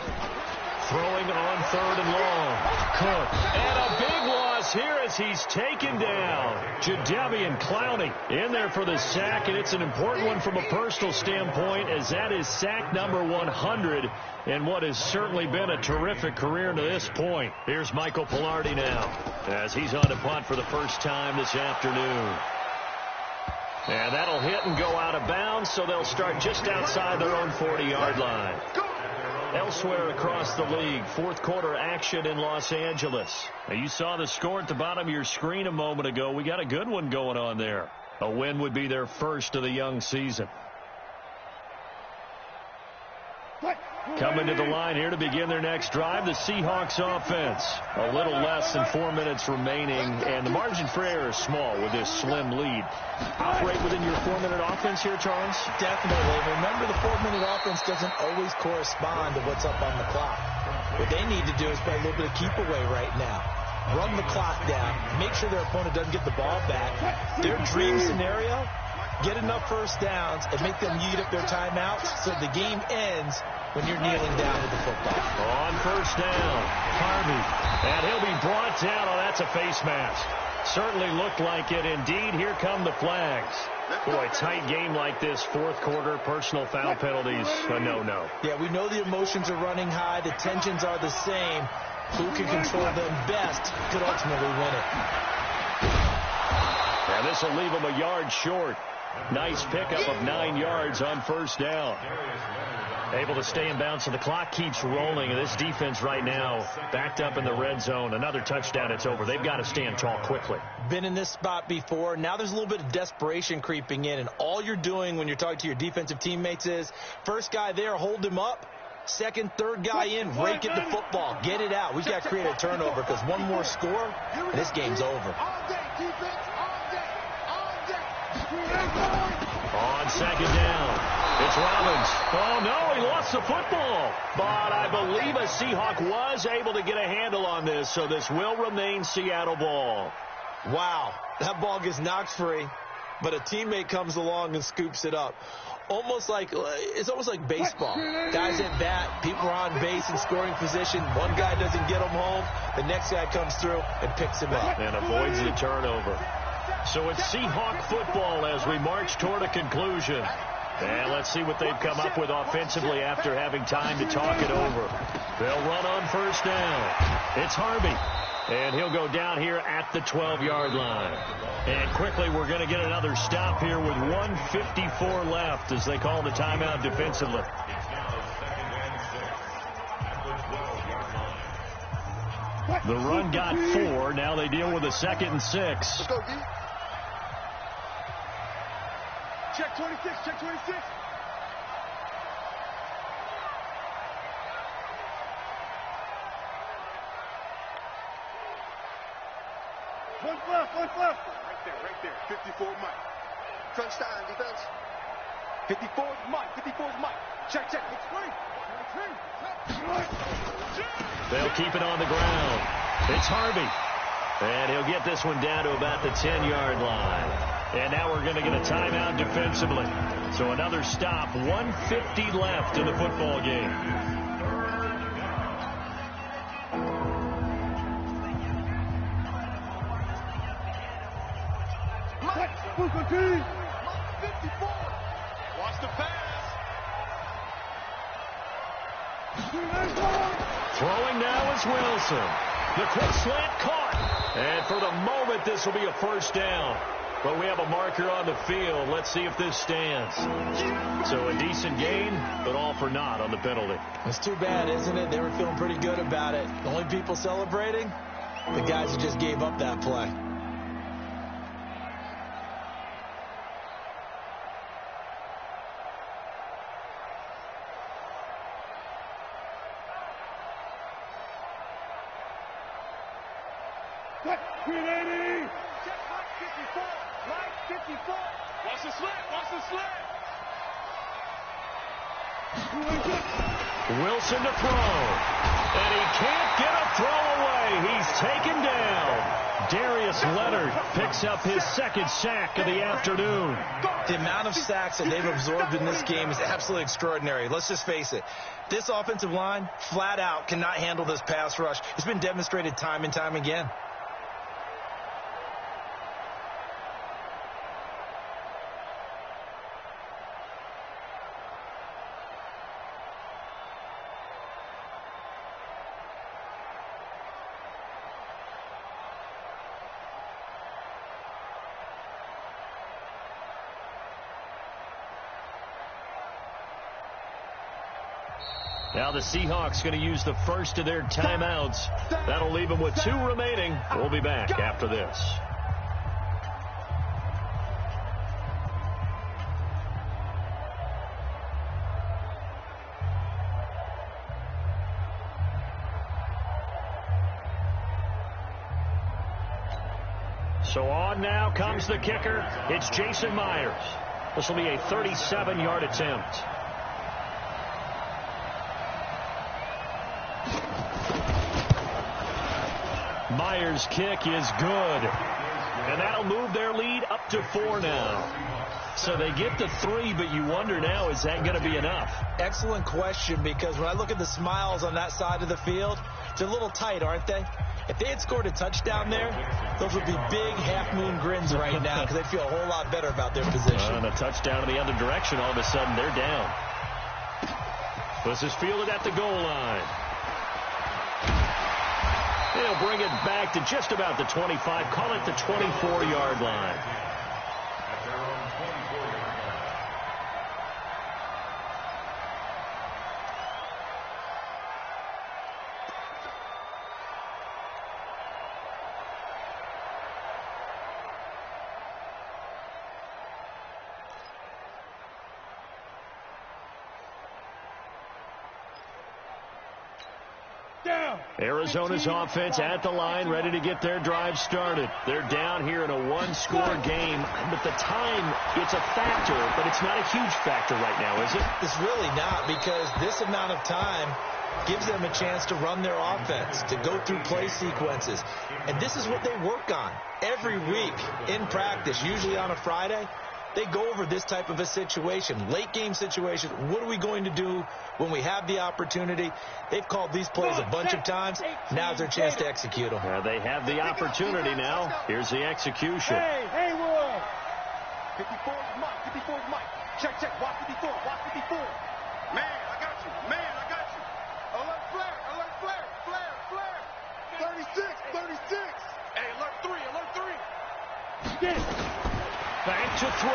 A: throwing on 3rd and long. Cook. And a big loss here as he's taken down. Jadeveon Clowney in there for the sack, and it's an important one from a personal standpoint as that is sack number 100 in what has certainly been a terrific career to this point. Here's Michael Pilardi now as he's on to punt for the first time this afternoon. And that'll hit and go out of bounds, so they'll start just outside their own 40-yard line. Elsewhere across the league, fourth quarter action in Los Angeles. Now, you saw the score at the bottom of your screen a moment ago. We got a good one going on there. A win would be their first of the young season. Coming to the line here to begin their next drive, the Seahawks offense. A little less than 4 minutes remaining, and the margin for error is small with this slim lead. Operate within your 4-minute offense here, Charles?
C: Definitely. Remember, the 4-minute offense doesn't always correspond to what's up on the clock. What they need to do is play a little bit of keep away right now. Run the clock down. Make sure their opponent doesn't get the ball back. Their dream scenario, get enough first downs and make them eat up their timeouts so the game ends when you're kneeling down with the football.
A: On first down, Harvey. And he'll be brought down. Oh, that's a face mask. Certainly looked like it. Indeed, here come the flags. Boy, tight game like this, fourth quarter, personal foul penalties, a no-no.
C: Yeah, we know the emotions are running high. The tensions are the same. Who can control them best could ultimately win it.
A: And this will leave them a yard short. Nice pickup of 9 yards on first down. Able to stay in bounds, so the clock keeps rolling. And this defense right now backed up in the red zone. Another touchdown, it's over. They've got to stand tall quickly.
C: Been in this spot before. Now there's a little bit of desperation creeping in. And all you're doing when you're talking to your defensive teammates is, first guy there, hold him up. Second, third guy in, rake at the football. Get it out. We've got to create a turnover because one more score, and this game's over.
A: On second down, it's Robbins. Oh, no, he lost the football. But I believe a Seahawk was able to get a handle on this, so this will remain Seattle ball.
C: Wow, that ball gets knocked free, but a teammate comes along and scoops it up. It's almost like baseball. Guys at bat, people are on base in scoring position. One guy doesn't get him home. The next guy comes through and picks him up.
A: And avoids the turnover. So it's Seahawk football as we march toward a conclusion. And let's see what they've come up with offensively after having time to talk it over. They'll run on first down. It's Harvey. And he'll go down here at the 12-yard line. And quickly, we're going to get another stop here with 1:54 left as they call the timeout defensively. The run got 4. Now they deal with a 2nd and 6.
D: Let's go, D. Check 26, check 26. One left. Right there. 54 Mike. Crunch time, defense. 54 Mike. Check. It's 20.
A: They'll keep it on the ground. It's Harvey. And he'll get this one down to about the 10-yard line. And now we're going to get a timeout defensively. So another stop, 1:50 left in the football game.
D: Mike 54. Watch the pass.
A: Throwing now is Wilson. The quick slant caught. And for the moment, this will be a first down. But we have a marker on the field. Let's see if this stands. So a decent gain, but all for naught on the penalty.
C: It's too bad, isn't it? They were feeling pretty good about it. The only people celebrating, the guys who just gave up that play.
D: Watch the slant.
A: Wilson to throw. And he can't get a throw away. He's taken down. Darius Leonard picks up his second sack of the afternoon.
C: The amount of sacks that they've absorbed in this game is absolutely extraordinary. Let's just face it. This offensive line, flat out, cannot handle this pass rush. It's been demonstrated time and time again.
A: Now the Seahawks going to use the first of their timeouts. That'll leave them with 2 remaining. We'll be back after this. So on now comes the kicker. It's Jason Myers. This will be a 37-yard attempt. Myers' kick is good. And that'll move their lead up to 4 now. So they get to 3, but you wonder now, is that going to be enough?
C: Excellent question, because when I look at the smiles on that side of the field, they're a little tight, aren't they? If they had scored a touchdown there, those would be big half-moon grins right now because they'd feel a whole lot better about their position.
A: And a touchdown in the other direction, all of a sudden they're down. This is fielded at the goal line. They'll bring it back to just about the 25. Call it the 24-yard line.
E: At their own 24-yard line.
A: Arizona's offense at the line, ready to get their drive started. They're down here in a one-score game, but the time, it's a factor, but it's not a huge factor right now, is it?
C: It's really not, because this amount of time gives them a chance to run their offense, to go through play sequences. And this is what they work on every week in practice, usually on a Friday. They go over this type of a situation, late game situation. What are we going to do when we have the opportunity? They've called these plays a bunch of times. Now's their chance to execute them.
A: They have the opportunity now. Here's the execution.
B: Hey, Will.
D: 54's Mike. 54's Mike. Check. Watch 54. Watch 54. Man, I got you. Alert flare. 36. Hey, alert 3.
B: Yes.
A: Back to throw.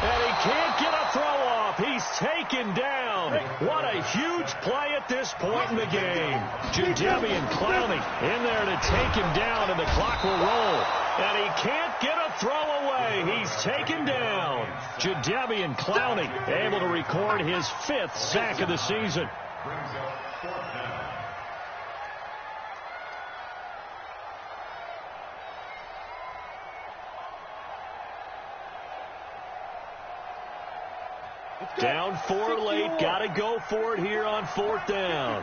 A: And he can't get a throw off. He's taken down. What a huge play at this point in the game. Jadeveon Clowney in there to take him down, and the clock will roll. And he can't get a throw away. He's taken down. Jadeveon Clowney able to record his 5th sack of the season.
E: Brings up 4th down.
A: Down 4 late. Got to go for it here on 4th down.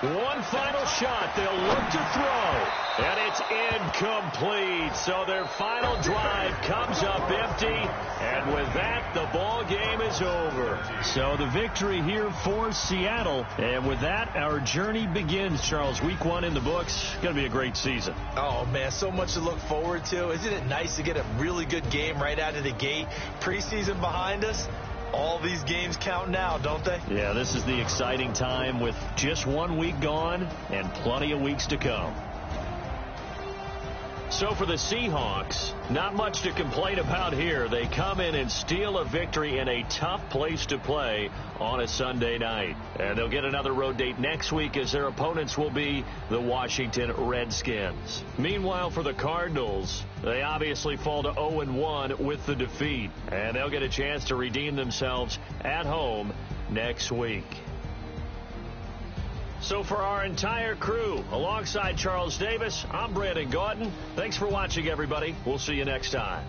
A: One final shot. They'll look to throw. And it's incomplete. So their final drive comes up empty. And with that, the ball game is over. So the victory here for Seattle. And with that, our journey begins, Charles. Week 1 in the books. Going to be a great season.
C: Oh, man, so much to look forward to. Isn't it nice to get a really good game right out of the gate? Preseason behind us. All these games count now, don't they?
A: Yeah, this is the exciting time with just 1 week gone and plenty of weeks to come. So for the Seahawks, not much to complain about here. They come in and steal a victory in a tough place to play on a Sunday night. And they'll get another road date next week as their opponents will be the Washington Redskins. Meanwhile, for the Cardinals, they obviously fall to 0-1 with the defeat. And they'll get a chance to redeem themselves at home next week. So for our entire crew, alongside Charles Davis, I'm Brandon Gautin. Thanks for watching, everybody. We'll see you next time.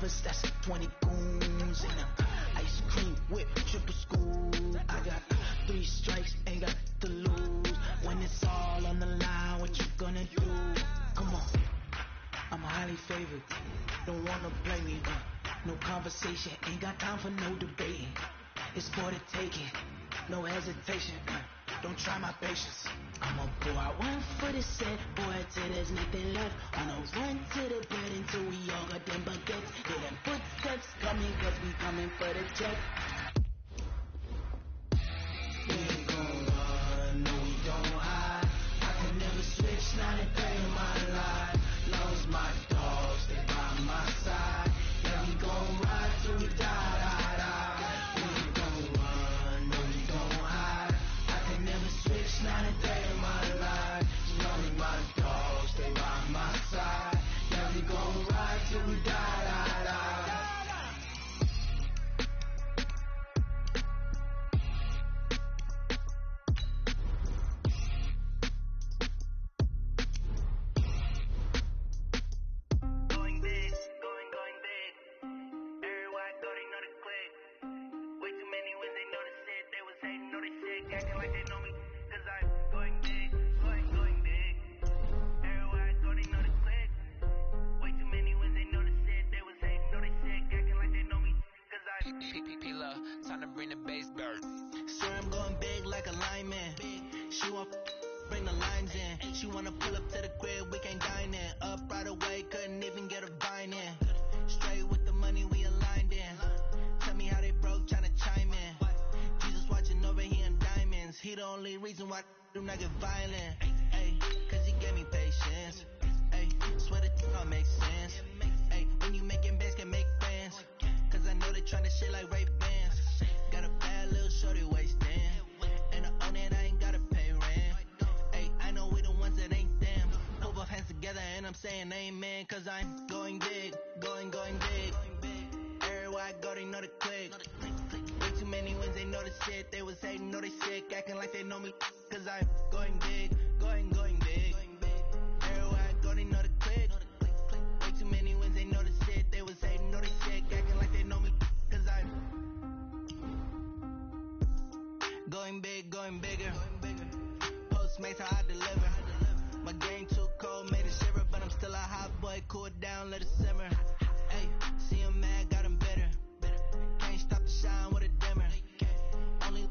F: choppers, that's 20 goons. And ice cream whip, triple school. I got 3 strikes, ain't got to lose. When it's all on the line, what you gonna do? Come on, I'm highly favored. Don't wanna play me, no conversation. Ain't got time for no debating. It's for the taking, no hesitation. Don't try my patience. I'ma go out 1 foot is set, boy, till there's nothing left. On a run to the bed until we all got them baguettes. Hear them footsteps coming, cause we coming for the check. We ain't gon' run, no we don't hide. I can never switch, not a day in my life. Lost my dogs, they by my side. Yeah, we gon' ride till we die, die, die. We ain't gon' run, no we don't hide. I can never switch, not a day in my life. Lonely my dogs, they by my side. Yeah, we gon' ride till we die, die, die.
G: Time to bring the bass back.
F: Sir, I'm going big like a lineman. She want bring the lines in. She wanna pull up to the crib, we can't dine in. Up right away, couldn't even get a vine in. Straight with the money we aligned in. Tell me how they broke, tryna chime in. Jesus watching over here in diamonds. He the only reason why I do not get violent. Ay, cause he gave me patience. Ay, swear that all makes sense. Ay, when you making bands can make friends. Cause I know they tryna shit like Ray Bans. Got a bad little shorty wasting. And I own it, I ain't gotta pay rent. Ay, I know we the ones that ain't them. Put both hands together and I'm saying amen. Cause I'm going big, going big. Everywhere I go, they know the click. Way too many wins, they know the shit. They was hating, know they sick, acting like they know me. Cause I'm going big, going big. Everywhere I go, they know the click. Way too many wins, they know the shit. They was hating, know they sick, acting like they know me. Cause I'm going big, going bigger. Postmates how I deliver. My game too cold, made it shiver. But I'm still a hot boy, cool it down, let it simmer. Hey, see him mad, got him bitter. Can't stop the shine with a dimmer. Only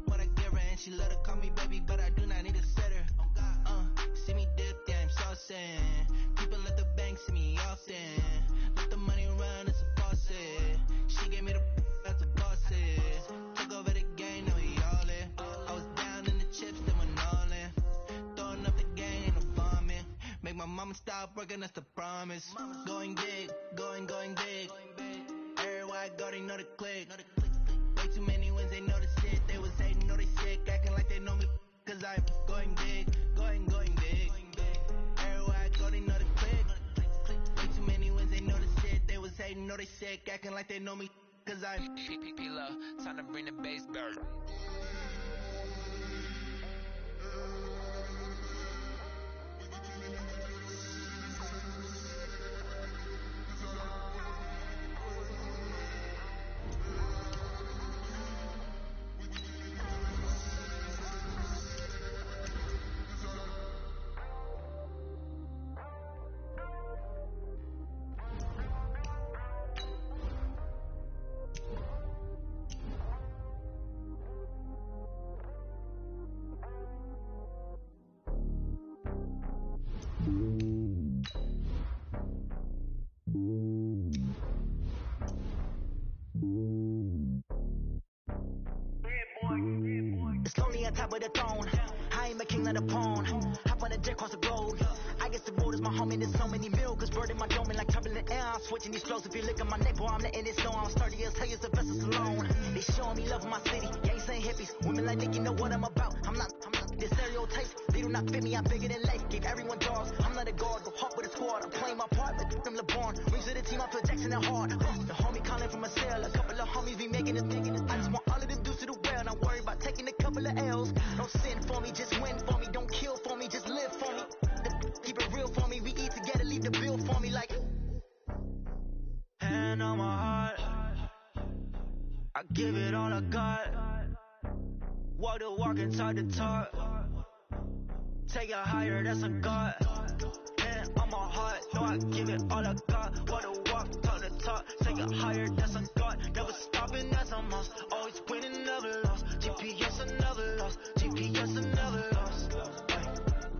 F: what I give her, and she let her call me baby, but I do not need a sitter. See me dip, yeah, I'm saucing. People at the bank see me often. Let the money run, it's a faucet. She gave me the that's a faucet. Took over the game, now we all in. I was down in the chips, then went all in. Throwing up the game, ain't no vomit. Make my mama stop working, that's the promise. Going big, going big. Everywhere I go, they know the click. Way too many wins, they know the shit. They was hating, know they sick, acting like they know me. Cause I'm going big, going big. Everywhere I go, they know the click. Way too many wins, they know the shit. They was hating, know they sick, acting like they know me. Cause I'm
G: P-Love, time to bring the bass back.
F: It's lonely on top of the throne. I ain't a king of the pawn. Hop on a jet across the globe. I guess the road is my home and there's so many milkers burning my dome and like turbulent air. I'm switching these flows. If you look at my neck, boy, I'm letting it snow. I'm sturdy as hell, as Sylvester Stallone. They showing me love in my city. Gangsta and hippies. Women like Nick, you know what I'm about. I'm not the stereotypes. They do not fit me. I'm bigger than life. Give everyone dogs. I'm not a guard. Go hard with a squad. I'm playing my part, but I'm LeBron. Rings to the team. I feel Jackson and hard. The homie calling from a cell. A couple of homies be making it. I just want all of them dudes to do well. Not worry about taking a couple of L's. Don't sin for me, just win for me. Don't kill for me, just live for me. Keep it real for me. We eat together, leave the bill for me like. And give it all I got. Walk the walk and talk the talk. Take it higher, that's a God. Man, on my heart, no, I give it all I got. Walk the walk, talk the talk. Take it higher, that's a God. Never stopping, that's a must. Always winning, never lost. GPS, I never lost. GPS, I never lost.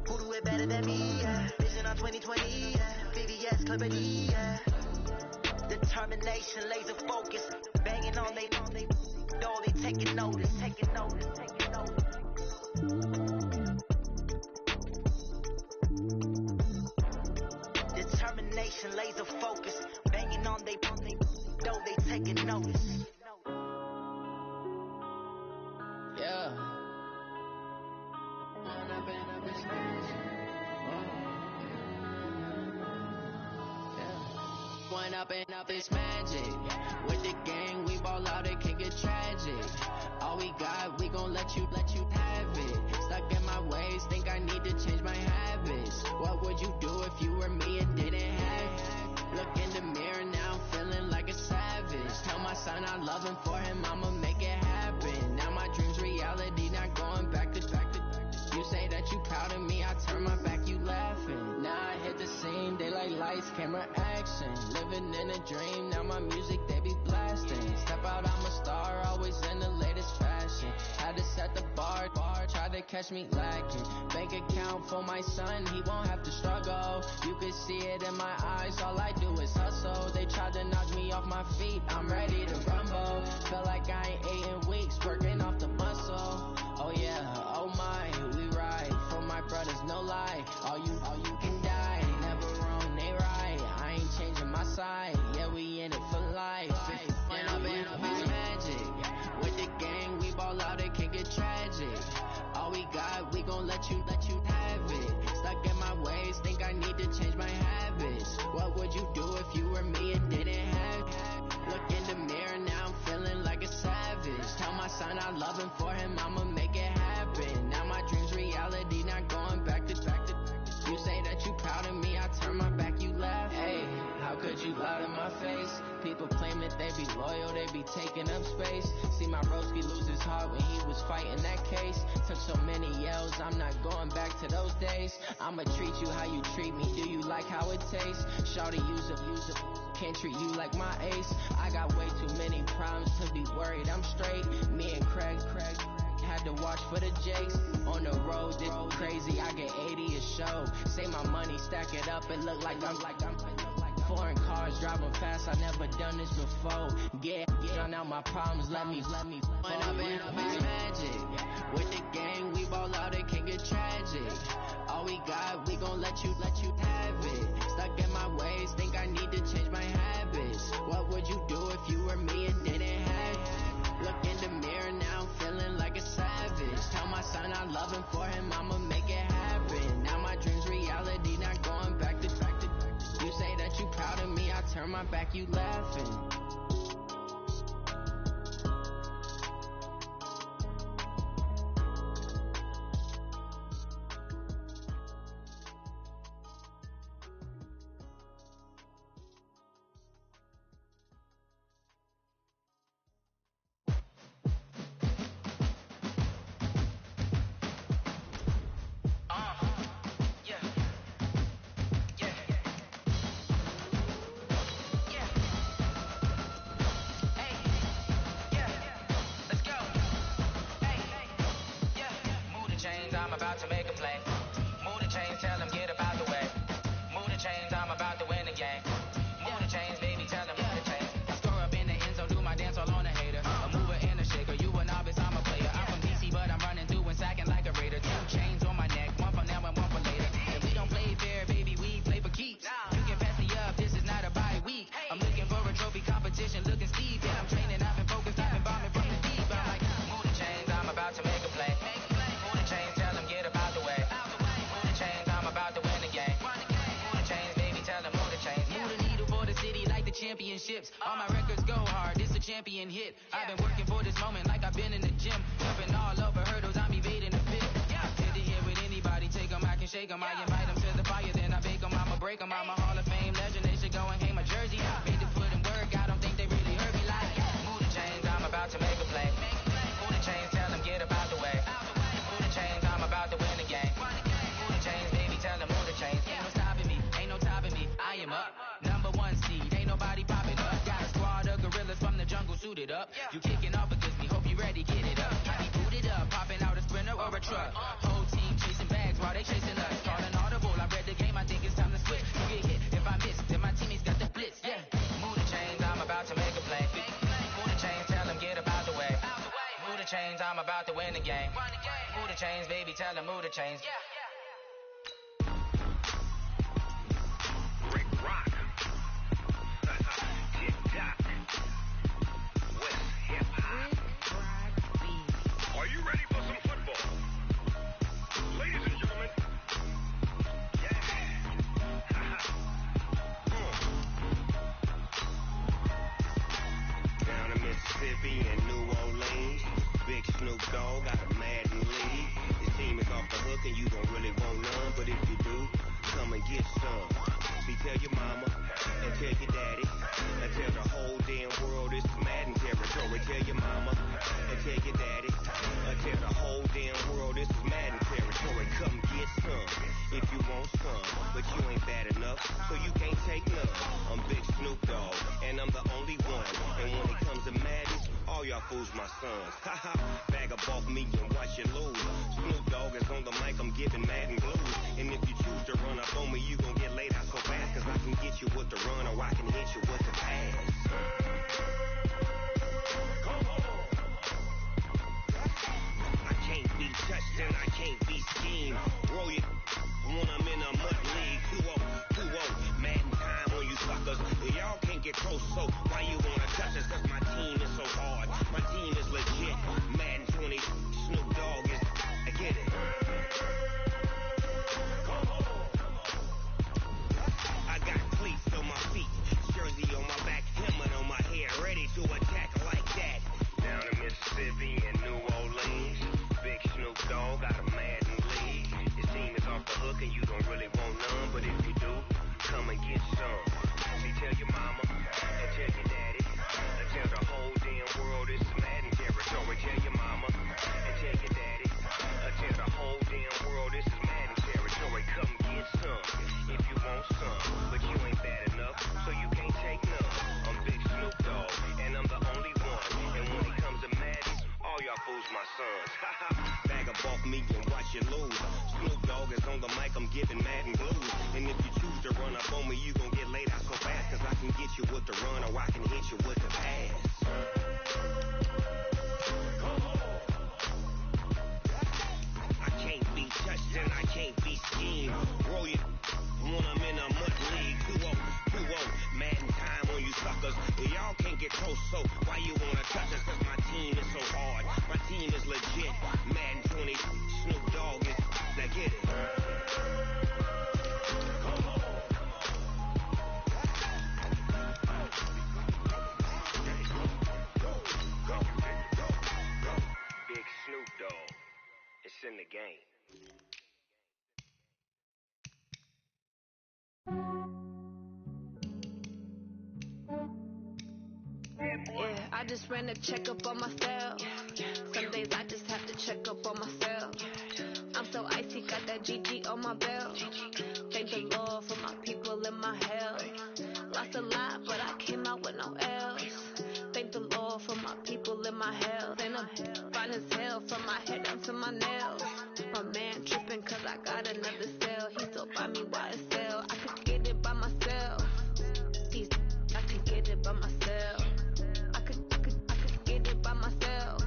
F: Who do it better than me, yeah? Vision on 2020, yeah. VVS, Clippity, yeah. Determination, laser focus. Banging on they door, they taking notice. Determination, laser focus. Banging on they door, they taking notice. Yeah. One up and up is magic. With the gang, we ball out, it can get tragic. All we got, we gon' let you have it. Stuck in my ways, think I need to change my habits. What would you do if you were me and didn't have it? Look in the mirror now, feeling like a savage. Tell my son I love him, for him I'ma make it happen. Now my dream's reality, not going back to. You say that you proud of me, I turn my back, you laughing. Now I hit the scene, they like lights, camera, action. Living in a dream, now my music, they be blasting. Step out, I'm a star, always in the latest fashion. Had to set the bar, try to catch me lacking. Bank account for my son, he won't have to struggle. You can see it in my eyes, all I do is hustle. They tried to knock me off my feet, I'm ready to rumble. Feel like I ain't ate in weeks, working off the muscle. Oh yeah, oh my, we ride for my brothers, no lie. All you can die, never wrong, they right. I ain't changing my side, yeah, we in it for life. And up, it's magic. With the gang, we ball out, it can get tragic. All we got, we gon' let you have it. Stuck in my ways, think I need to change my habits. What would you do if you were me and didn't have it? Look in the mirror now, I'm feeling like a savage. Tell my son I love him, for him I'ma make it happen. Now my dream's reality, not going back to. You say that you proud of me, I turn my back, you laugh. Hey, how could you lie to my face? People claim that they be loyal, they be taking up space. See my broski lose his heart when he was fighting that case. Took so many yells, I'm not going back to those days. I'ma treat you how you treat me, do you like how it tastes? Shawty, use up, can't treat you like my ace. I got way too many problems to be worried, I'm straight. Me and Craig had to watch for the Jakes. On the road, it's crazy, I get 80 a show. Say my money, stack it up, it look like I'm foreign cars, driving fast, I never done this before. Drown out my problems, let me When up it's magic. With the gang, we ball out, it can get tragic. All we got, we gon' let you have it. Stuck in my ways, think I need to change my habits. What would you do if you were me and didn't have it? Look in the mirror now, I'm feeling like a savage. Tell my son I love him, for him I'ma make it happen. Now my dream's reality, not going back to. You say that you proud of me, I turn my back, you laughing.
G: I'm about to make a play. Move the chains, tell them get up out the way. Move the chains, I'm about to win the game. Move the chains, baby, tell them move the chains. I score up in the end zone, do my dance all on a hater. A mover and a shaker, you a novice, I'm a player. I'm from DC, but I'm running through and sacking like a raider. 2 chains on my neck, one for now and one for later. And we don't play fair, baby, we play for keeps. You can pass me up, this is not a bye week. I'm looking for a trophy competition, looking steep. And I'm training, I've been focused, I've been bombing from the deep. I'm like, move the chains, I'm about to make a play. Move the chains, tell them get up out the way. Move the chains, I'm about to win the game. Move the chains, baby, tell them move the chains. Move the needle for the city like the championships. All my records go hard, it's a champion hit. I've been working for this moment like I've been in the gym. Jumping all over hurdles, I'm evading the pit. Hit it here with anybody, take them, I can shake them. I invite them to the fire, then I bake them, I'ma break them. I'm a Hall of Fame legend, they should go and hang my jersey. Made to put in work, I don't think they really heard me like. Move the chains, I'm about to You kicking off against me, hope you ready, get it up. I be booted up, popping out a Sprinter or a truck. Whole team chasing bags while they chasing us. Calling audible, I read the game, I think it's time to switch. You get hit if I miss, then my teammates got the blitz, yeah. Move the chains, I'm about to make a play. Move the chains, tell them get about the way. Move the chains, I'm about to win the game. Move the chains, baby, tell them move the chains.
E: Rick Rock. Tick-tock. West hip-hop. Are you ready for some football? Ladies and gentlemen. Yeah. Down in Mississippi and New Orleans, Big Snoop Dogg got a Madden league. His team is off the hook and you don't really want none, but if you do, come and get some. See, tell your mama and tell your daddy and tell the whole damn world this is Madden territory. Tell your mama and tell your daddy and tell the whole damn world this is Madden territory. Come get some if you want some, but you ain't bad enough, so you can't take none. I'm Big Snoop Dogg and I'm the only one. And when it comes to Madden, all y'all fools my sons. Haha, bag up off me and watch you lose. Snoop Dogg is on the mic, I'm giving Madden blues. And if you choose to run up on me, you gon' get laid out so fast, cause I can get you with the run or I can hit you with the pass. I can't be touched and I can't be schemed. Roll it when I'm in a mud league. 2-0, Madden time on you suckers. Y'all can't get close, so why you wanna touch us? Cause my team is so hard, my team is legit. Madden 20, Snoop Dogg is, I get it. I got cleats on my feet, jersey on my back, helmet on my head, ready to attack like that. Down in Mississippi and New Orleans, Big Snoop Dogg got a Madden league. His team is off the hook and you don't really want none, but if you do, come and get some. See, tell your mama and tell your daddy and tell the whole damn world this is Madden territory. Tell your mama and tell your daddy and tell the whole damn world this is Madden territory. Come get some if you want some, but you ain't bad enough, so you can't take none. I'm Big Snoop Dogg and I'm the only one. And when it comes to Madden, all y'all fools my sons. Bag up off me and watch you lose. Snoop Dogg is on the mic, I'm giving Madden blues. And if you choose to run up on me, you gon' get laid out so fast, cause I can get you with the run or I can hit you with the pass. I can't be touched and I can't be schemed. Roll it when I'm in a mud league. 2-0, Madden time on you suckers. Y'all can't get close, so why you wanna touch us? Cause my team is so hard, my team is legit. Madden 20, Snoop Dogg is, now get it. Big Snoop Dogg, it's in the game.
H: Yeah, I just ran a checkup on myself. Some days I just have to check up on myself. I'm so icy, got that GG on my belt. Thank the Lord for my people in my health. Lost a lot, but I came out with no L's. Thank the Lord for my people in my health. And I'm fine as hell from my head down to my nails. My man tripping cause I got another cell. He still buy me YSL. I could get it by myself. I could get it by myself. I could get it by myself.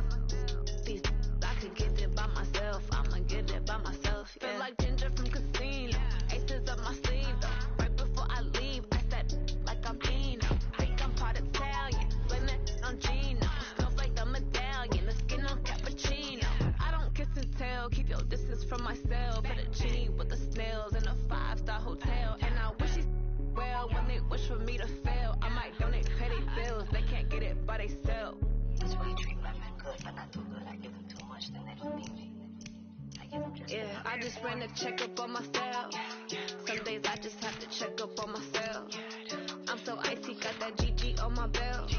H: I could get it by myself. I'ma get it by myself. Yeah. Feel like Ginger from Casino. Aces up my sleeve though. Right before I leave, I said like I'm Dino. Like I'm part Italian. Blend it on Gino. Smells like the medallion. The skin on cappuccino. I don't kiss and tell. Keep your distance from myself. Put a G with the snails in a 5-star hotel. And I wish he's well when they wish for me to fail. I might donate petty bills. They can't get it by themselves.
I: That's why you treat women good, but not too good. I give them too much, then they don't need me. I give them just
H: yeah, I just ran a checkup on myself. Some days I just have to check up on myself. I'm so icy, got that GG on my belt.